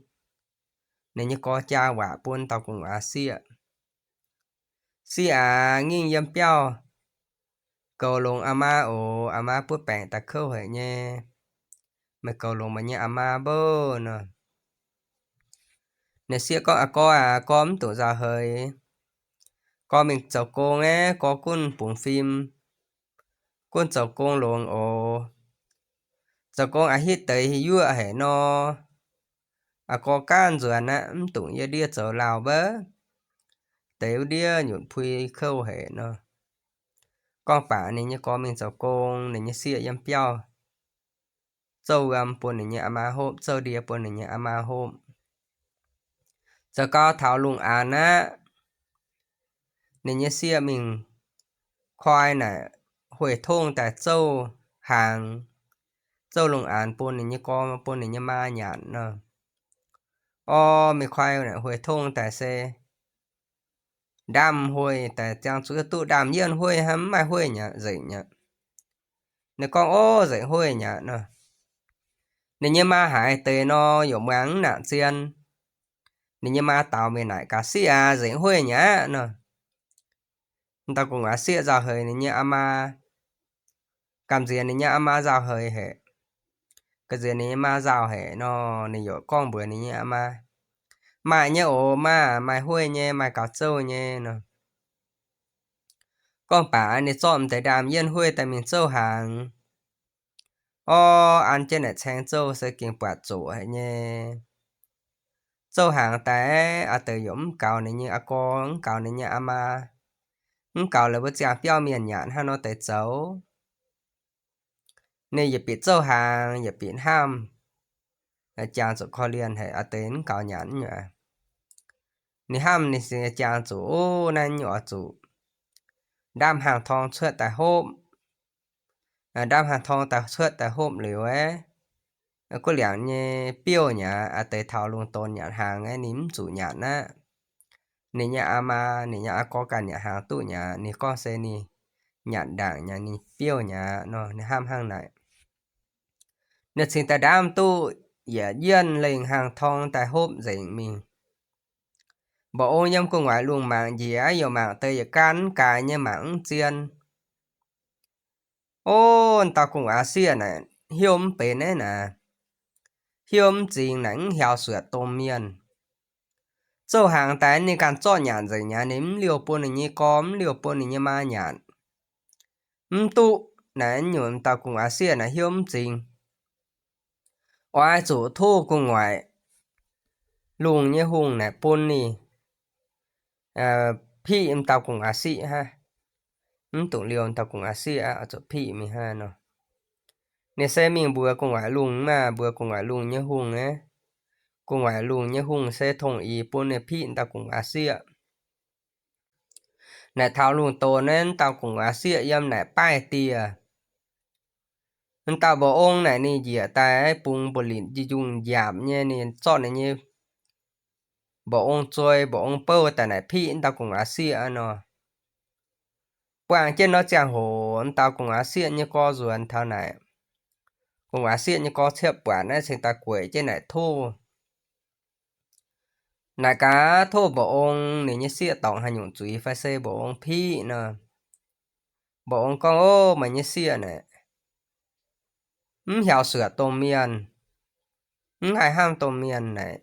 nên như có cha quả bún tao cùng Asia nghiêng dân béo cầu lồng ama ồ ama bút bẹn ta khâu hệ nhé mà cầu lồng mà nhé ama bơ nè nè xia có tụ ra hơi có mình cháu cô nghe có quân bùng phim quân cháu cô luôn ồ cháu cô hít tới hi dưa hệ nó có can rồi nè tụ như đi cháu lào bớ tới đi nhuận phui khâu hệ nó con bà này như có mình cháu cô này như xia yếm béo châu buồn này như ama hôm châu đi buồn này như ama hôm giờ có thảo lùng án á nên như xưa mình khoai này huệ thôn tại châu hàng châu lùng án buồn này như con buồn này như ma nhạn nè mình khoai này huệ thôn tại xe đam huệ tại trang chú tụ đam nhiên huệ hắm mai huệ nhá dậy nhá nếu con dậy huệ nhá nè nên như ma hải tề nó dụ máng nạn xiên nên như ma tàu mình lại cả xia dậy huệ nhá nè tao cũng xia ra hơi nên như ama cảm gì này nhá ama rào hơi hệ cái gì này ma rào hệ nó này có con bữa này nhá ama mày nhá mà mày huê nhé mày cả châu nhé nó con bà này chọn tới đàm yên huê tại mình châu hàng ăn trên này trang châu sẽ kiếm bạc chủ hệ nhé châu hàng tại từ giống cào này như con cào này như ama cào là bữa giờ biểu miền nhạn ha nó tới châu này giờ bị châu hàng giờ bị ham chàng chủ kho liên hệ tên cào nhãn nhỉ ni ham ni sẽ chàng chủ nên nhỏ chủ đam hàng thong xuất tại hôm đam hàng thong tại xuất tại hôm liều ấy có lẽ như biểu nhá tới thảo luôn tôn nhãn hàng ấy nín chủ nhãn á ni nhà ama ni nhà có cả nhà hàng tụ nhà ni con xe ni nhãn đảng nhà ni biểu nhà nó ni ham hàng này nếu xin tại đam tụ dạ yên lên hàng thong tại hôm dậy mình bộ nhâm của ngoại luồng mạng gì á giờ mạng tây giờ cán cả như mạng chiên tao cũng xia này hiếm bên này nè hiếm chính nắng heo sữa tôm miên châu hàng tại ni càng cho nhàn rồi nhà nếm liều bún này như cóm liều bún này như ma nhàn tụ nãy nhuận tao cũng xia này hiếm chính oai chủ thu của ngoại luồng như hùng này bún nì phi tao cũng xia ha tụ liều tao cũng xia ở chỗ phi mi ha nó nè xe mình bữa cùng ngoại luồng mà bữa cùng ngoại luồng như hùng ấy cùng ngoại luồng như hùng sẽ thông ý bún nè phi tao cũng xia nè thảo luồng tổ nên tao cũng xia yếm nè bài tìa nên tao bảo ông này nè dìa tai bùng bò lìn đi dùng giảm nhé nè chọn này như bảo ông chơi bảo ông bơ tại này phi tao cũng xia nó quang trên nó chẳng hồ tao cũng xia như co ruồn thao này cũng xia như co xếp quả này sinh ta quẩy trên này thu nãy cá thô bộ ông này như xịa tổng hay nhung chuối phải xe bộ ông phi nè bộ ông con ô mà như xịa nè hiểu sửa tôm miền hay ham tôm miền này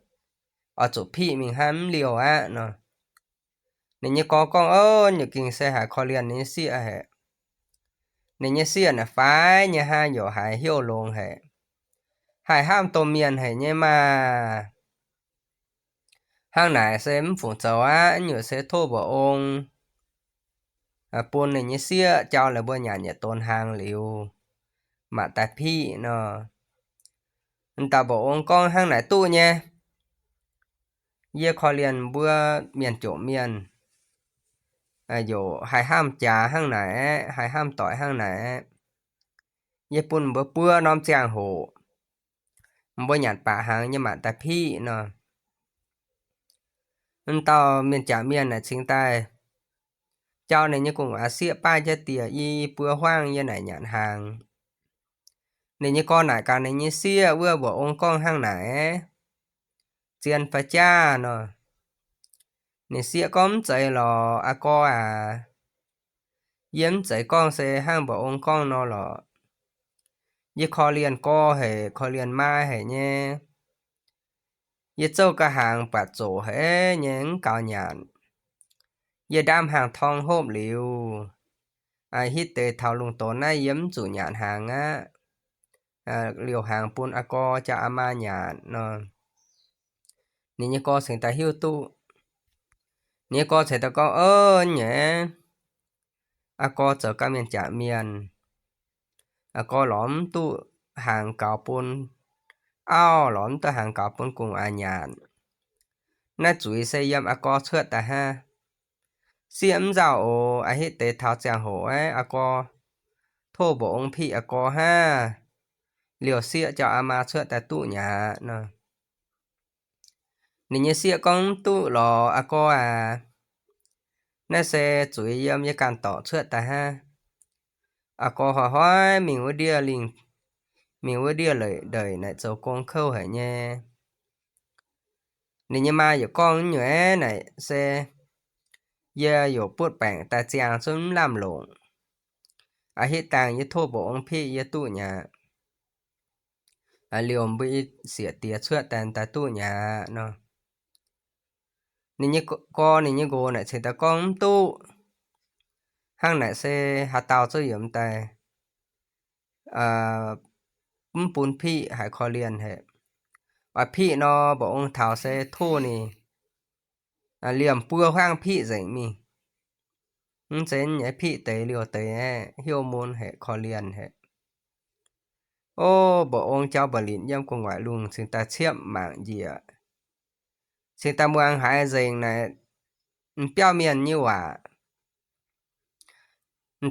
ở chỗ phi mình ham liều á nè này như có con ơ như kinh xe hải khó liền này xịa hệ này như xịa nè phải như hai nhỏ hải hiểu lông hệ hải ham tôm miền hệ như mà hàng này xem phụ trợ á như sẽ thô bộ ông buôn này như xịa cho là bữa nhà tôn hàng liều mà tại phi nó ta bộ ông con hàng này tu nha ye khó liền bữa miền chỗ miền dụ hai ham trà hàng này hai ham tỏi hàng này ye bún bữa bữa nom chàng hồ bữa nhạt bả hàng nhưng mà tại phi nó tao miền trả miền là chính tay cho này như cùng xịa ba cho tỉa y bữa hoang như này nhạn hàng này như con này cả này như xịa bữa bộ ông con hàng này chiên phải cha nó này xịa con chạy lò co yếm chạy con sẽ hàng bộ ông con nó lò như khó liền co hệ khó liền mai hệ nhé như châu cả hàng bạc chỗ hệ những cao nhạn như đam hàng thong hộp liu hít tê thảo lùng tốn này yếm chủ nhạn hàng á liều hàng pun co cho ama nhạn nó ni như co sinh ta hiu tu ni co sẽ ta co nhé co chờ cả miền trả miền co lõm tu hàng cào pun ao lõm tu hàng cào pun cùng nhạn na chuối xây yếm co chớt ta ha xiêm dạo hít tê thảo chàng hổ ấy co thô bộ ông phi co ha liều xịa cho ama chớt ta tu nhà nè ni như xịa con tu lò co nó sẽ chuối yếm như can tỏ chớt ta ha co hỏi hỏi mình với đia linh mình với đia lời đời này cho con khâu hả nha nhưng mà giờ con nhớ này sẽ giờ giờ bút bảng ta chàng xuống làm lộn hết tàng như thô bộ ông phi như tụ nhà liều bị xỉa tía suốt tàn ta tụ nhà nó nên như con nên như cô này sẽ ta con tụ hàng này sẽ hạt tàu cho yếm tài bún phi hải khó liền hệ và phi nó bộ ông thảo sẽ thô nè liềm bưa hoang phi dành mình sẽ nhảy phi tế liều tế hiếu môn hệ khó liền hệ bộ ông cháu bà lịn yếm của ngoại luôn xin ta chiếm mạng gì ạ xin ta muang hai dành này biểu miền như quả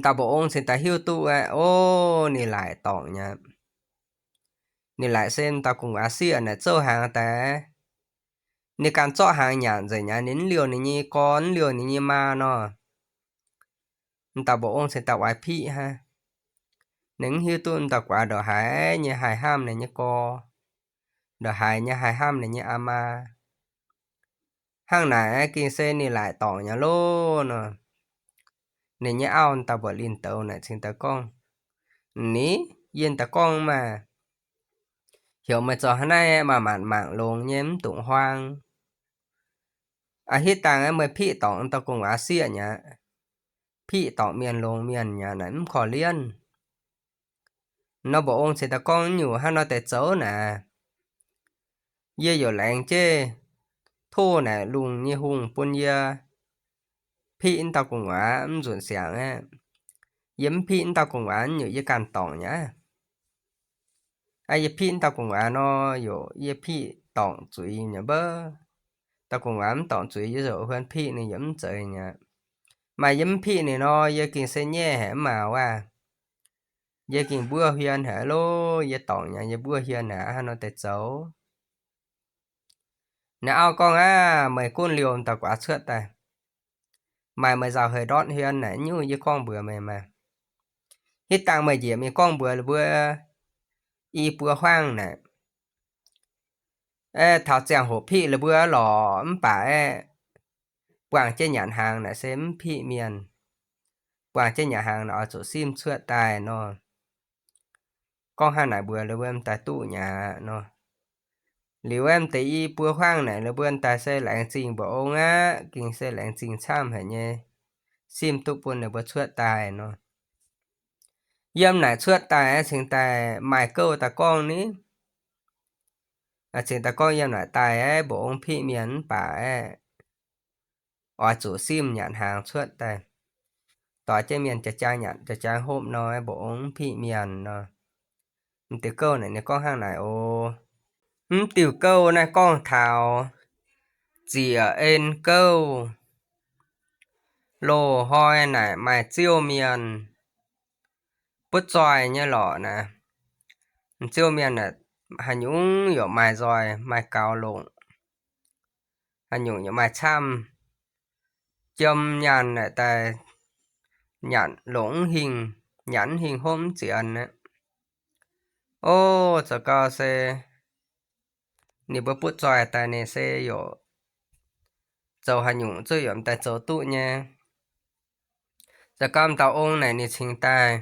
ta bộ ông xin ta hiếu tu nì lại tỏng nha nì lại xem ta cùng xìa này châu hàng ta nì càng cho hàng nhàn rồi nha nín liều nì như con liều nì như ma nó ta bộ ông xin ta ngoại phi ha nín hiếu tu ta quả đỏ hải như hải ham này như co đỏ hải như hải ham này như ama hàng này kinh xe nì lại tỏng nha luôn nì như ao ta bộ linh tàu này xin ta con ní yên ta con mà hiểu mà cho hắn này mà mạn mạng lông nhém tụng hoang hít tàng mới phi tỏng ta cùng xìa nhá phi tỏng miền lông miền nhà nãy khó liên nó bộ ông sẽ ta con nhiều hắn nó tệ chấu nè ye yo lạnh chê thô nè lùng như hùng bún ye phi ta cùng ruột sáng á yếm phi ta cùng nhiều ye can tỏng nhá ye phi ta cùng nó yo ye phi tỏng chuối nhá bơ ta cùng tỏng chuối ye rồi hơn phi này yếm trời nhá mà yếm phi này nó ye kinh sẽ nhẹ hả mà ye kinh bữa hiền hả lô ye tỏng nhá ye bữa hiền hả hắn nó tệ xấu nào con mày con liều ta quả sữa ta mày giàu hơi đón hiền này như con bữa mày mà hít tăng mày gì mày con bữa y bữa hoang nè thảo chàng hổ phi là bữa lò bà quảng trên nhãn hàng là xem phi miền quảng trên nhà hàng nó ở chỗ sim suốt tài nó con hai nãy bữa là bữa em tại tụ nhà nó nếu em thấy bữa khoang này là bữa em tại sẽ lãng trình bộ ông á kinh sẽ lãng trình xăm hả nhé sim tụ bữa là bữa suốt tài nó yếm này suốt tài sinh tài mài câu ta con ní sinh ta con yếm này tài bộ ông phi miền bà ở chỗ sim nhãn hàng suốt tài tỏi trên miền chả chai nhận chả chai hôm nói bộ ông phi miền nó tiểu câu này con hàng này ô tiểu câu này con thảo chỉ ở ên câu lô hoi này mày chiêu miền bút tròi như lọ nè chiêu miền này hành nhúng hiểu mày rồi mày cao lụng hành nhúng hiểu mày chăm châm nhàn này tại nhãn lũng hình nhãn hình hôm chỉ ăn nè ô giờ cao xe nè bút tròi tại nè xe hiểu dầu hành nhúng chơi hiểu tại chỗ tụ nha giờ cam tàu ông này nè chính tài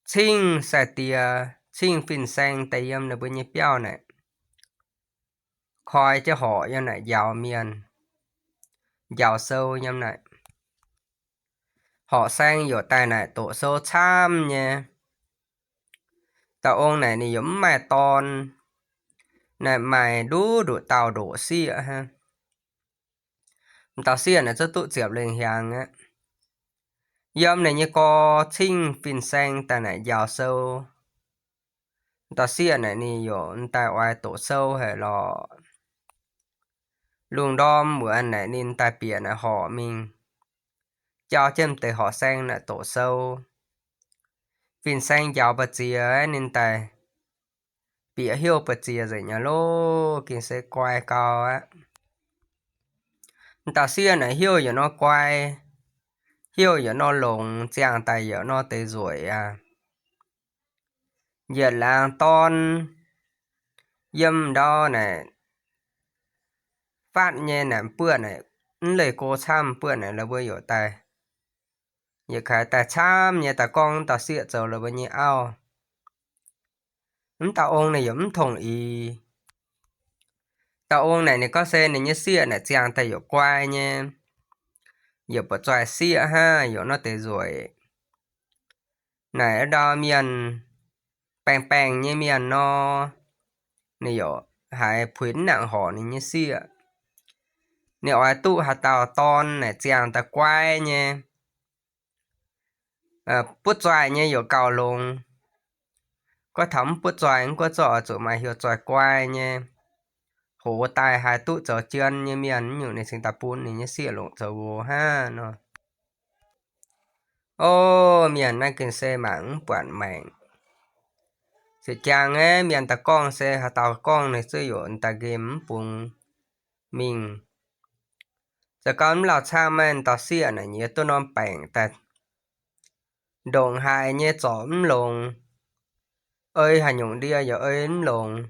Chinh xài tìa chinh phìn xanh tây âm là bên nhé béo này khói cho họ như này giàu miền giàu sâu như này họ sang vô tài này tổ sâu chăm nha tàu ông này thì giống mài ton này mài đủ tàu đổ xịa ha tàu xịa này rất tụ diệp lên hàng á yếm này như có chinh phìn xanh tài này giàu sâu tàu xịa này thì vô tài oai tổ sâu hay là luồng đom bữa anh này nên tài biển là họ mình cho chêm từ họ sang là tổ sâu phìn xanh giàu bật chìa nên tài bị hiếu bật chìa rồi nhà lô kinh sẽ quay cao á ta xưa này hiếu giờ nó quay hiếu giờ nó lồng chàng tài giờ nó tới rồi à giờ làng ton dâm đo này phát nhé này bữa này lời cô chăm bữa này là bữa hiểu tài giờ khai tài chăm nhé ta con ta xưa giờ là bao nhiêu ao ta ông này giống thùng ý ta ông này có xe này như xưa này chàng tài hiểu quay nhé giờ bỏ tròi xịa ha giờ nó tới rồi này ở đó miền bèn bèn như miền nó này giờ hai phuyến nặng họ này như xịa này ở tụ hạt tàu ton này chàng ta quay nha bút tròi như giờ cầu lùng có thấm bút tròi có chỗ chỗ mà hiểu tròi quay nha hồ tài hai tụ chỗ chân như miền nhiều này sinh ta bún này như xịa lộn chỗ vô ha nó ô miền này kinh xe mảng quản mạng sẽ chàng miền ta con xe hạt tàu con này sử dụng ta game bùng mình sẽ có là cha men ta xịa này nhớ tôi non bèn ta đồng hai nhé chóm lồng ơi hà nhung đi giờ ơi lồng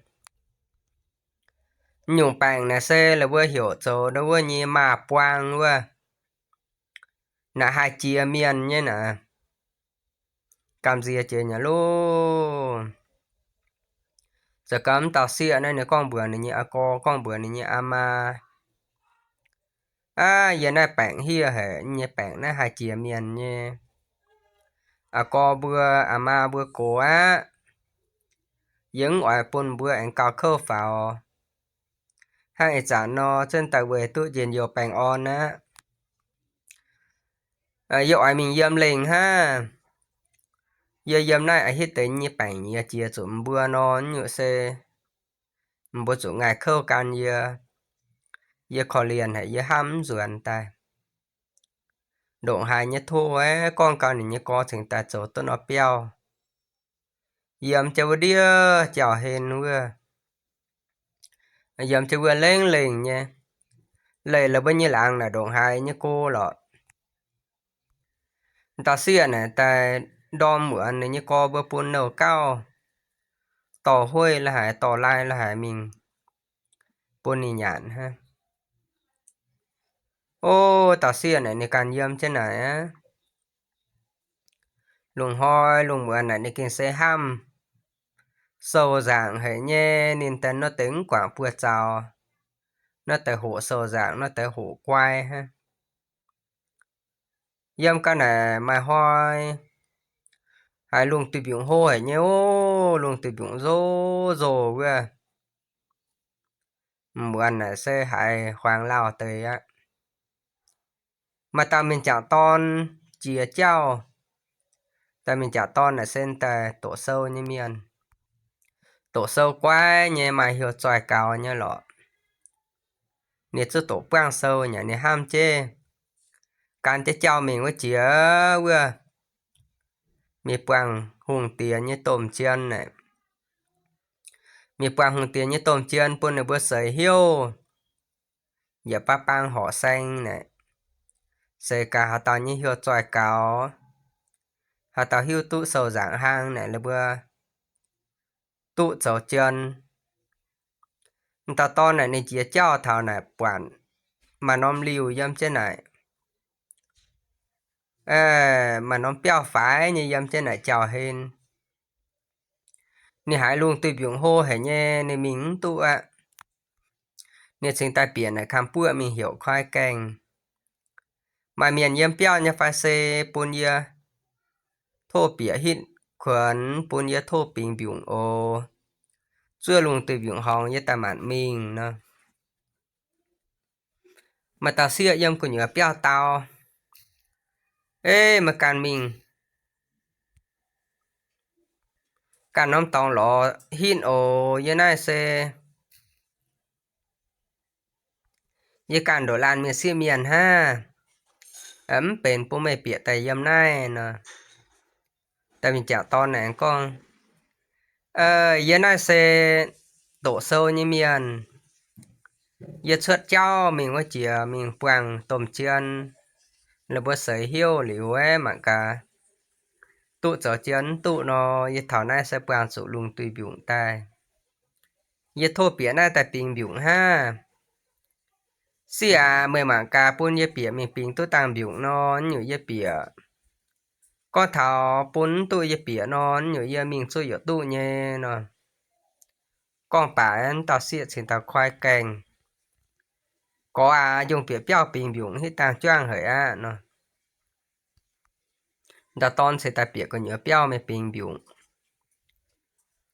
nhung bèn này xe là vừa hiểu chỗ đó vừa nhé mà quang vừa là hai chia miền nhé nè cảm gì chơi nhà luôn giờ cắm tàu xịa này nếu con bữa này nhé con bữa này nhé ama giờ này bạn hia hệ nhé bạn này hai chia miền nhé có bữa mà bữa cố á những ngoài bún bữa anh cao khâu vào hai chả nó trên tài về tự nhiên nhiều bánh on á dụ ai mình dâm lên ha giờ dâm này ai hít tính như bánh như chia chuẩn bữa nó như xe bữa chủ ngày khâu can như khó liền hay như hâm rồi anh ta độ hai như thua ấy con con như có thành ta chỗ tôi nó béo dâm cho đi chào hên vừa dâm cho vừa lên liền nha lấy là bao nhiêu lạng là độ hai như cô lọ ta xưa này ta đom mượn này như có bữa bún nấu cao tỏ huôi là hải tỏ lai là hải mình buồn nì nhạn ha. Ô tỏ xia này nè càng dâm trên này á. Lùng hoi lùng mượn này nè kinh xe ham. Sâu dạng hệ nhé nên tên nó tính quảng bùa chào. Nó tới hộ sâu dạng nó tới hộ quay ha. Dâm cái này mà hoi. Hải lùng tùy biểu hô hệ nhé ô lùng tùy biểu rô rô kìa. Mượn này xe hải hoàng lao tới á. Mà ta mình chào ton chia chào. Ta mình chào ton là sen tà tổ sâu như miền. Tổ sâu quá nhé mà hiểu tròi cao nhé lọ. Nè chứ tổ quang sâu nhé nè ham chê. Càng chế chào mình với chìa vừa. Mì quang hùng tiền như tôm chiên này. Mì quang hùng tiền như tôm chiên bún này bữa sợi hiêu. Giờ bác bang họ xanh này. Sợi cả họ tao như hiểu tròi cao. Họ tao hiêu tụ sầu dạng hang này là bữa. Tụ sầu chiên. Tao to này nên chỉ cho thảo này quản mà nó liều dâm trên này mà nó béo phải như dâm trên này chào hên nè hãy luôn tùy biểu hô hệ nhé nè mình tụ ạ nè sinh tai biển này khám bữa mình hiểu khoai canh mà miền dâm béo nha phải xe bún ya thô bỉa hít khuẩn bún ya thô bình biểu ô chưa luôn tùy biểu hòng như ta mạn mình nè mà tao xưa dâm của nhớ béo tao ê mà càn mình càn nóm tòng lọ hin ồ như này xe như càn đổ lan miền xưa miền ha ấm bền bố mẹ bịa tay dâm này nè tại mình chào to này con như này xe đổ sâu như miền như xuất cho mình có chỉ mình quàng tôm chiên là bữa sấy hiêu liu ấy mà cả tụ trở chiên tụ nó như thảo này sẽ quàng sự lùng tùy biểu tay như thô bịa này tại bình biểu ha xì mười mảng cà bún như bịa mình bình tụ tăng biểu nó như bịa có thảo bún tụ như bịa nó như mình xui ở tụ nhé nó con bạn tao xịt xin tao khoai canh có dùng bịa béo bình biểu hết tăng choang hởi nó tao ton sẽ ta bịa có nhớ béo mày bình biểu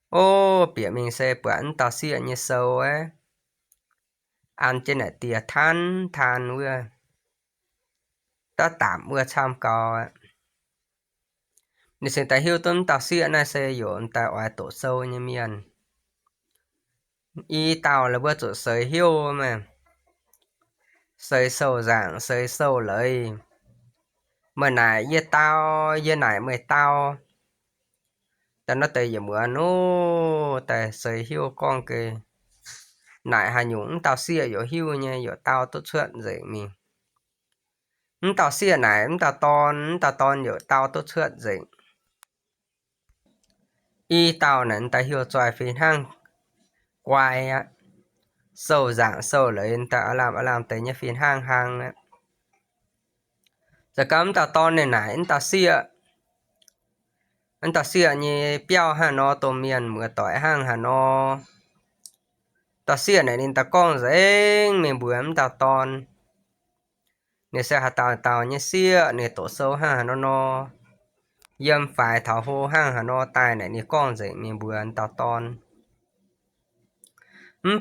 ô bịa mình sẽ bẩn tao xịt như sâu ấy ăn trên này tìa than vừa ta tạm vừa tham cao nên sẽ ta hiểu tuân tao xịt này sẽ dọn ta ở tổ sâu như miền y tao là bữa tổ sấy hiu mà sấy sâu dạng sấy sâu lấy mà này với này mới tao ta nó tới giờ mưa nó tại sấy hiu con kì nãy hà nhúng tao xia yo hiu nha yo tao tốt chuyện gì mình tao xia này tao ton yo tao tốt chuyện gì y tao này ta hiu xoài phiền hang quay á sâu dạng sâu lên ta làm tới nhá phiền hang hang á giờ cắm tao ton này tao xia như béo hà nó tôm miền mưa tỏi hang hà nó tao xia này nên tao con dễ mình bướm tao ton nè sẽ hà tao như xia nè tổ sâu ha nó dâm phải thảo hô hang hà nó tai này nè con dễ mình bướm tao ton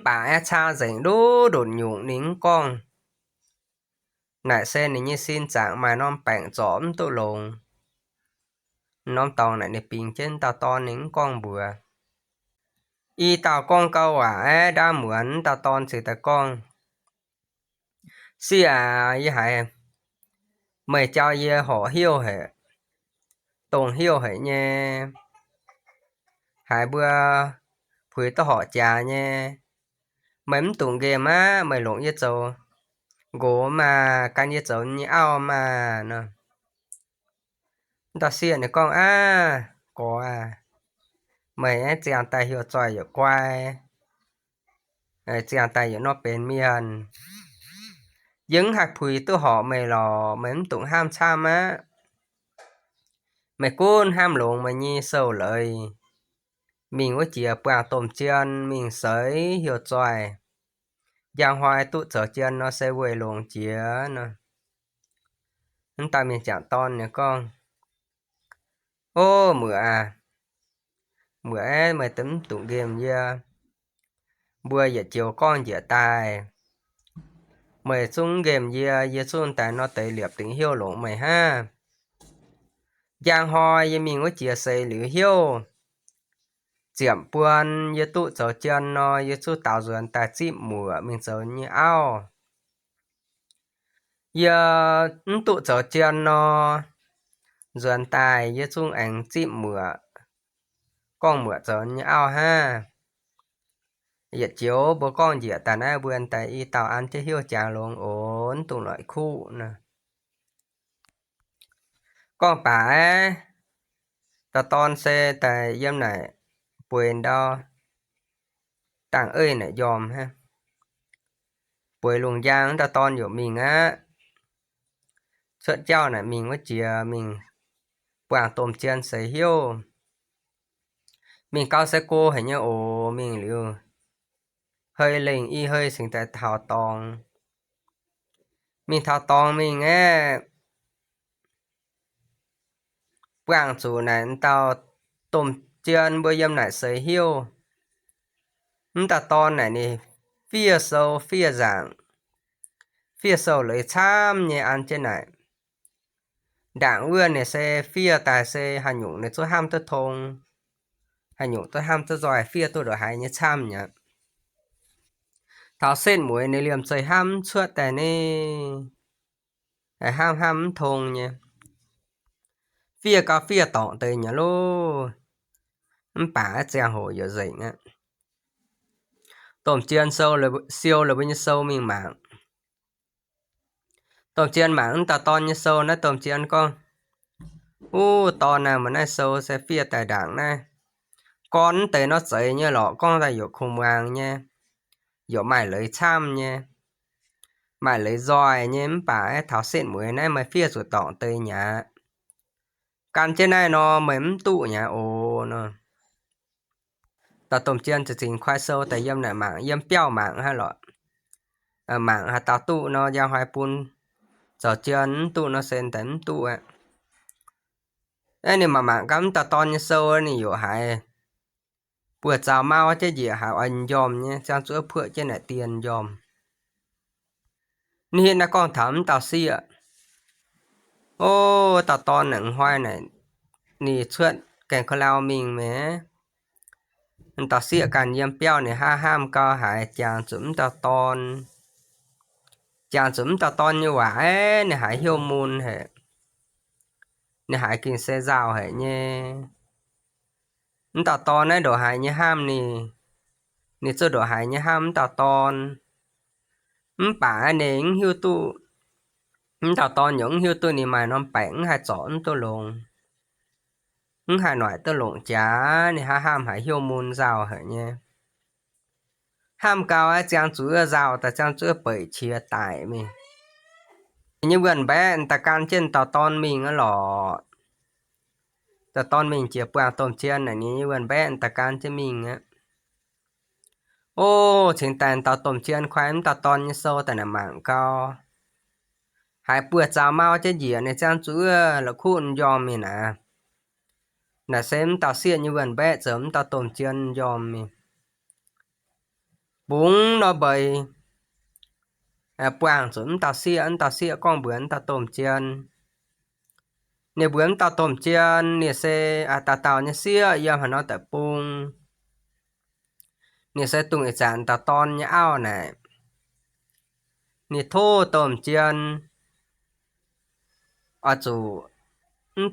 bà cha dễ đố đồn nhụng nín con nãy xe này như xin chẳng mà non bẹn giỏm tôi lồn non tàu này nè pin trên tao ton nín con bừa y tao con câu đã muốn tao ton sự ta con xì y hại mày cho y họ hiêu hệ tồn hiêu hệ nha hai bữa phơi tao họ trà nha mắm tụng game mày lộn với châu gỗ mà can với châu như ao mà nè tao xì này con có mày ấy chàng tay hiểu tròi hiểu quay chàng tay hiểu nó bên miền những hạt phùi tôi họ mày lò mày tụng ham cham á mày côn ham lộn mày nhi sâu lời mình có chỉ bạc tôm chiên mình sấy hiểu tròi giang hoài tụ trở chiên nó sẽ quay lộn chía nè chúng ta mình chẳng ton nè con ô mưa ấy mày tấm tụng game nha bữa giờ chiều con giờ tài mày xuống game giờ xuống tại nó tệ liệp tiếng hiếu lộn mày ha giang hoài giờ mình có chia sẻ lửa hiếu chiếm buồn giờ tụ trở chân nó giờ tụ tạo duyên tại chim mùa mình sợ như ao giờ tụ trở chân nó duyên tài giờ xuống ảnh chim mùa con mùa trở như ao ha giờ chiếu bố con giờ tại nó buồn tại y tàu ăn chứ hiếu chàng luôn ổn tụ loại khu nè con bà ta ton xe tại dâm này quên đó tàng ơi này dòm ha quên luồng giang ta ton của mình á sợ trao này mình có chìa mình quảng tôm chiên sấy hiếu mình cao xe cô hay nhá ồ mình liu hơi lệnh y hơi sinh tại thảo tòng mình thảo tòng mình á quảng chủ này tao tôm chiên bữa dâm này sấy hiếu ta ton này nè phía sâu phía dạng phía sâu lấy chăm nhẹ ăn trên này đảng ưa này xe phía tài xe hành nhũng này tôi ham tôi thông hành nhũng tôi ham tôi giỏi phía tôi đổi hay như chăm nhá thảo sen muối này liềm chơi ham suốt tại này ham ham thông nhá phía cà phía tỏ tới nhá lô bả chàng hồ giờ dậy á tôm chiên sâu là siêu là bao nhiêu sâu mình mạng tôm chiên mạng ta to như sâu nó tôm chiên con to nào mà nó sâu sẽ phía tại đảng này con tới nó dậy như lọ con là dụ khùng vàng nha dụ mày lấy chăm nha mày lấy giỏi nha bà thảo xịn muối này mày phía rồi tỏ tới nhà căn trên này nó mềm tụ nhà ồ nó ta tôm chiên chỉ trình khoai sâu tại yếm này mạng yếm béo mạng hay lọ mạng hạt tao tụ nó ra hoài pun giờ chiên tụ nó sen tấn tụ ạ ấy này mà mạng cắm ta to như sâu này dụ hại bữa chào mau chứ gì hảo anh dòm nhé sang chỗ phượng trên này tiền dòm nên là con thắm tao xịa ô tao to nặng hoài này nì chuyện kèn khó lao mình mẹ tao xịa càng yếm béo này ha ham co hại chàng chúng tao ton như quả ấy này hãy hiêu môn hệ này hãy kinh xe rào hệ nhé tao ton ấy đồ hại như ham nì chưa đồ hại như ham tao ton bà nén hiu tu tao to những hiu tu nì mày nó bảnh hay chọn tôi luôn hai loại tôi lộn chá nì ha ham hãy hiu môn rào hệ nhé ham cao á chàng chú rào ta chàng chú bởi chia tải mình như gần bé ta can trên tao ton mình á lọ ta ton mình chia qua tôm chiên này như gần bé ta can trên mình á ô chính tàn tao tôm chiên khoái tao ton như sâu tại là mạng cao hai bữa chào mau chứ gì này chàng chú là khuôn dòm mình à là xem tao xiên như gần bé sớm tao tôm chiên dòm mình bún nó bầy quảng sớm tao xia con bướn tao tôm chiên nè bướn tao tôm chiên nè xe tao như xia yam nó tại bung nè xe tung cái chán tao ton như ao này nè thô tôm chiên chủ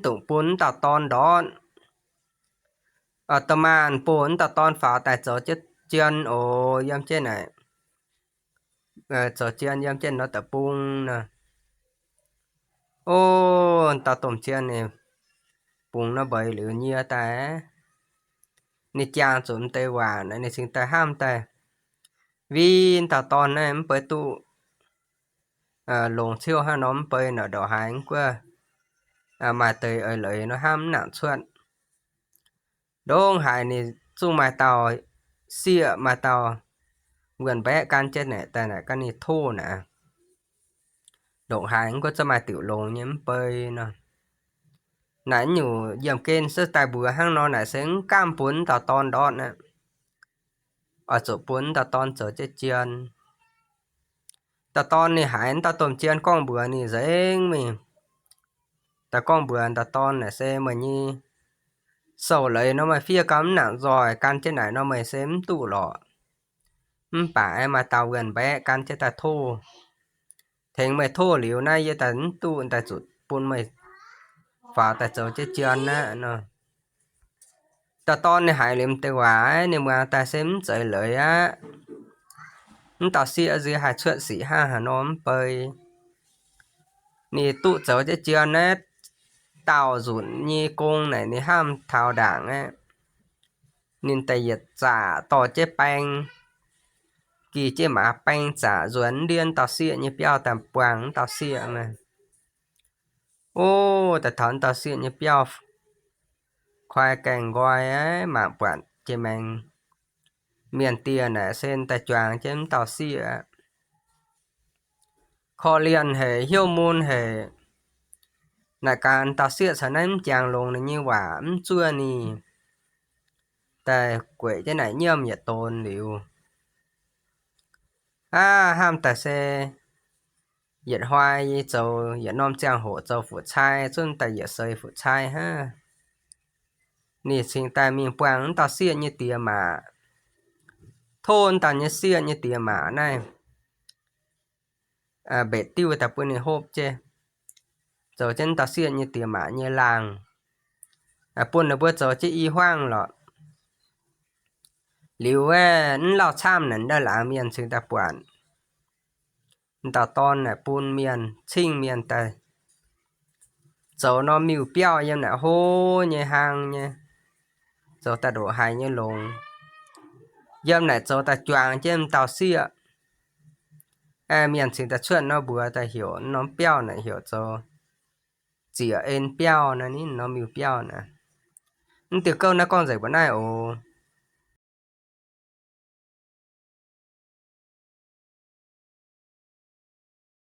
tụng bún tao ton đó tao màn bún tao ton phá tại chỗ chết chiên ồ yam trên này chỗ chiên yam trên nó tại bung nè ô tao tôm chiên này bung nó bầy lửa nhia ta nè chàng chúng tê hòa nè nè sinh tê ham tê vì tao tòn này em bởi tụ lồng siêu ha nó bởi nó đỏ hành qua mà tới ở lấy nó ham nặng xuân đông hải nè chung mà tàu xịa mà tàu gần bé can chết này tại này can này thô nè động hành có cho mà tiểu lồng nhém bởi nó nãy nhủ dầm kênh sơ tài bùa hang nó nãy sáng cam bún tao tòn đó nè ở chỗ bún tao tòn chỗ chết chiên tao tòn này hải tao tôm chiên con bùa này dễ mình tao con bùa tao tòn này xe mà như sầu lấy nó mà phía cắm nặng rồi can trên này nó mày xém tụ lọ phải mà tao gần bé can trên ta thô thành mày thô liều nay giờ tao tụ tao chuột bún mày vào tao chỗ chết chiên á nó tao tòn này hải liềm tao quả nhưng mà tao xém chạy lấy á tao xịa dưới hai chuyện sĩ ha nó bơi nì tụ cháu chết chiên á tao rủn như công này nì ham thảo đảng á nên tay giật trả tỏ chế bánh kỳ chế má bánh trả ruấn điên tao xịa như béo tạm quảng tao xịa mà ô ta thón tao xịa như béo khoai cành gói ấy mà quản chế mình miền tiền này sen ta choàng chém tao xịa kho liền hệ hiếu môn hệ nãy can tao xịa sản em chàng lồng này như quả chua nìแต่กวยจะไหนเยี่ยมอย่าโตนหลิวห้ามแต่เซเหยียดหวายเจ้าอย่าน้อมจ้างโหเจ้าฝูชายจนแต่อย่าเซยฝูชายฮะนี่สิ่งแต่มีปวงต่อเสียnhưเตียหมาโทนต่อnhưเสียnhưเตียหมาnàyเบ็ดติ้วแต่ปุ่นในโฮบเจเจ้าเจนต่อเสียnhưเตียหมาnhư làngปุ่นในบัวเจ้าจะอีห้างหรอliuเราชามนั้นได้หลาเมียนซึ่งตะปวนตาตอนน่ะปูนเมียนชิงเมียนแต่เจ้าnó miuเปี้ยวยังน่ะโหเนี่ยหางเนี่ยเจ้าตาโดหายเนี่ยลงยังน่ะเจ้าตาจวางเจ้มเตาเสียเมียนซึ่งตะชวนnó bùaตาhiểu nó เปี้ยวน่ะhiểuเจ้าเจียเอ็นเปี้ยวน่ะนี่nó miu เปี้ยวน่ะนี่tiểu câu nó con dạy bữa nay ồ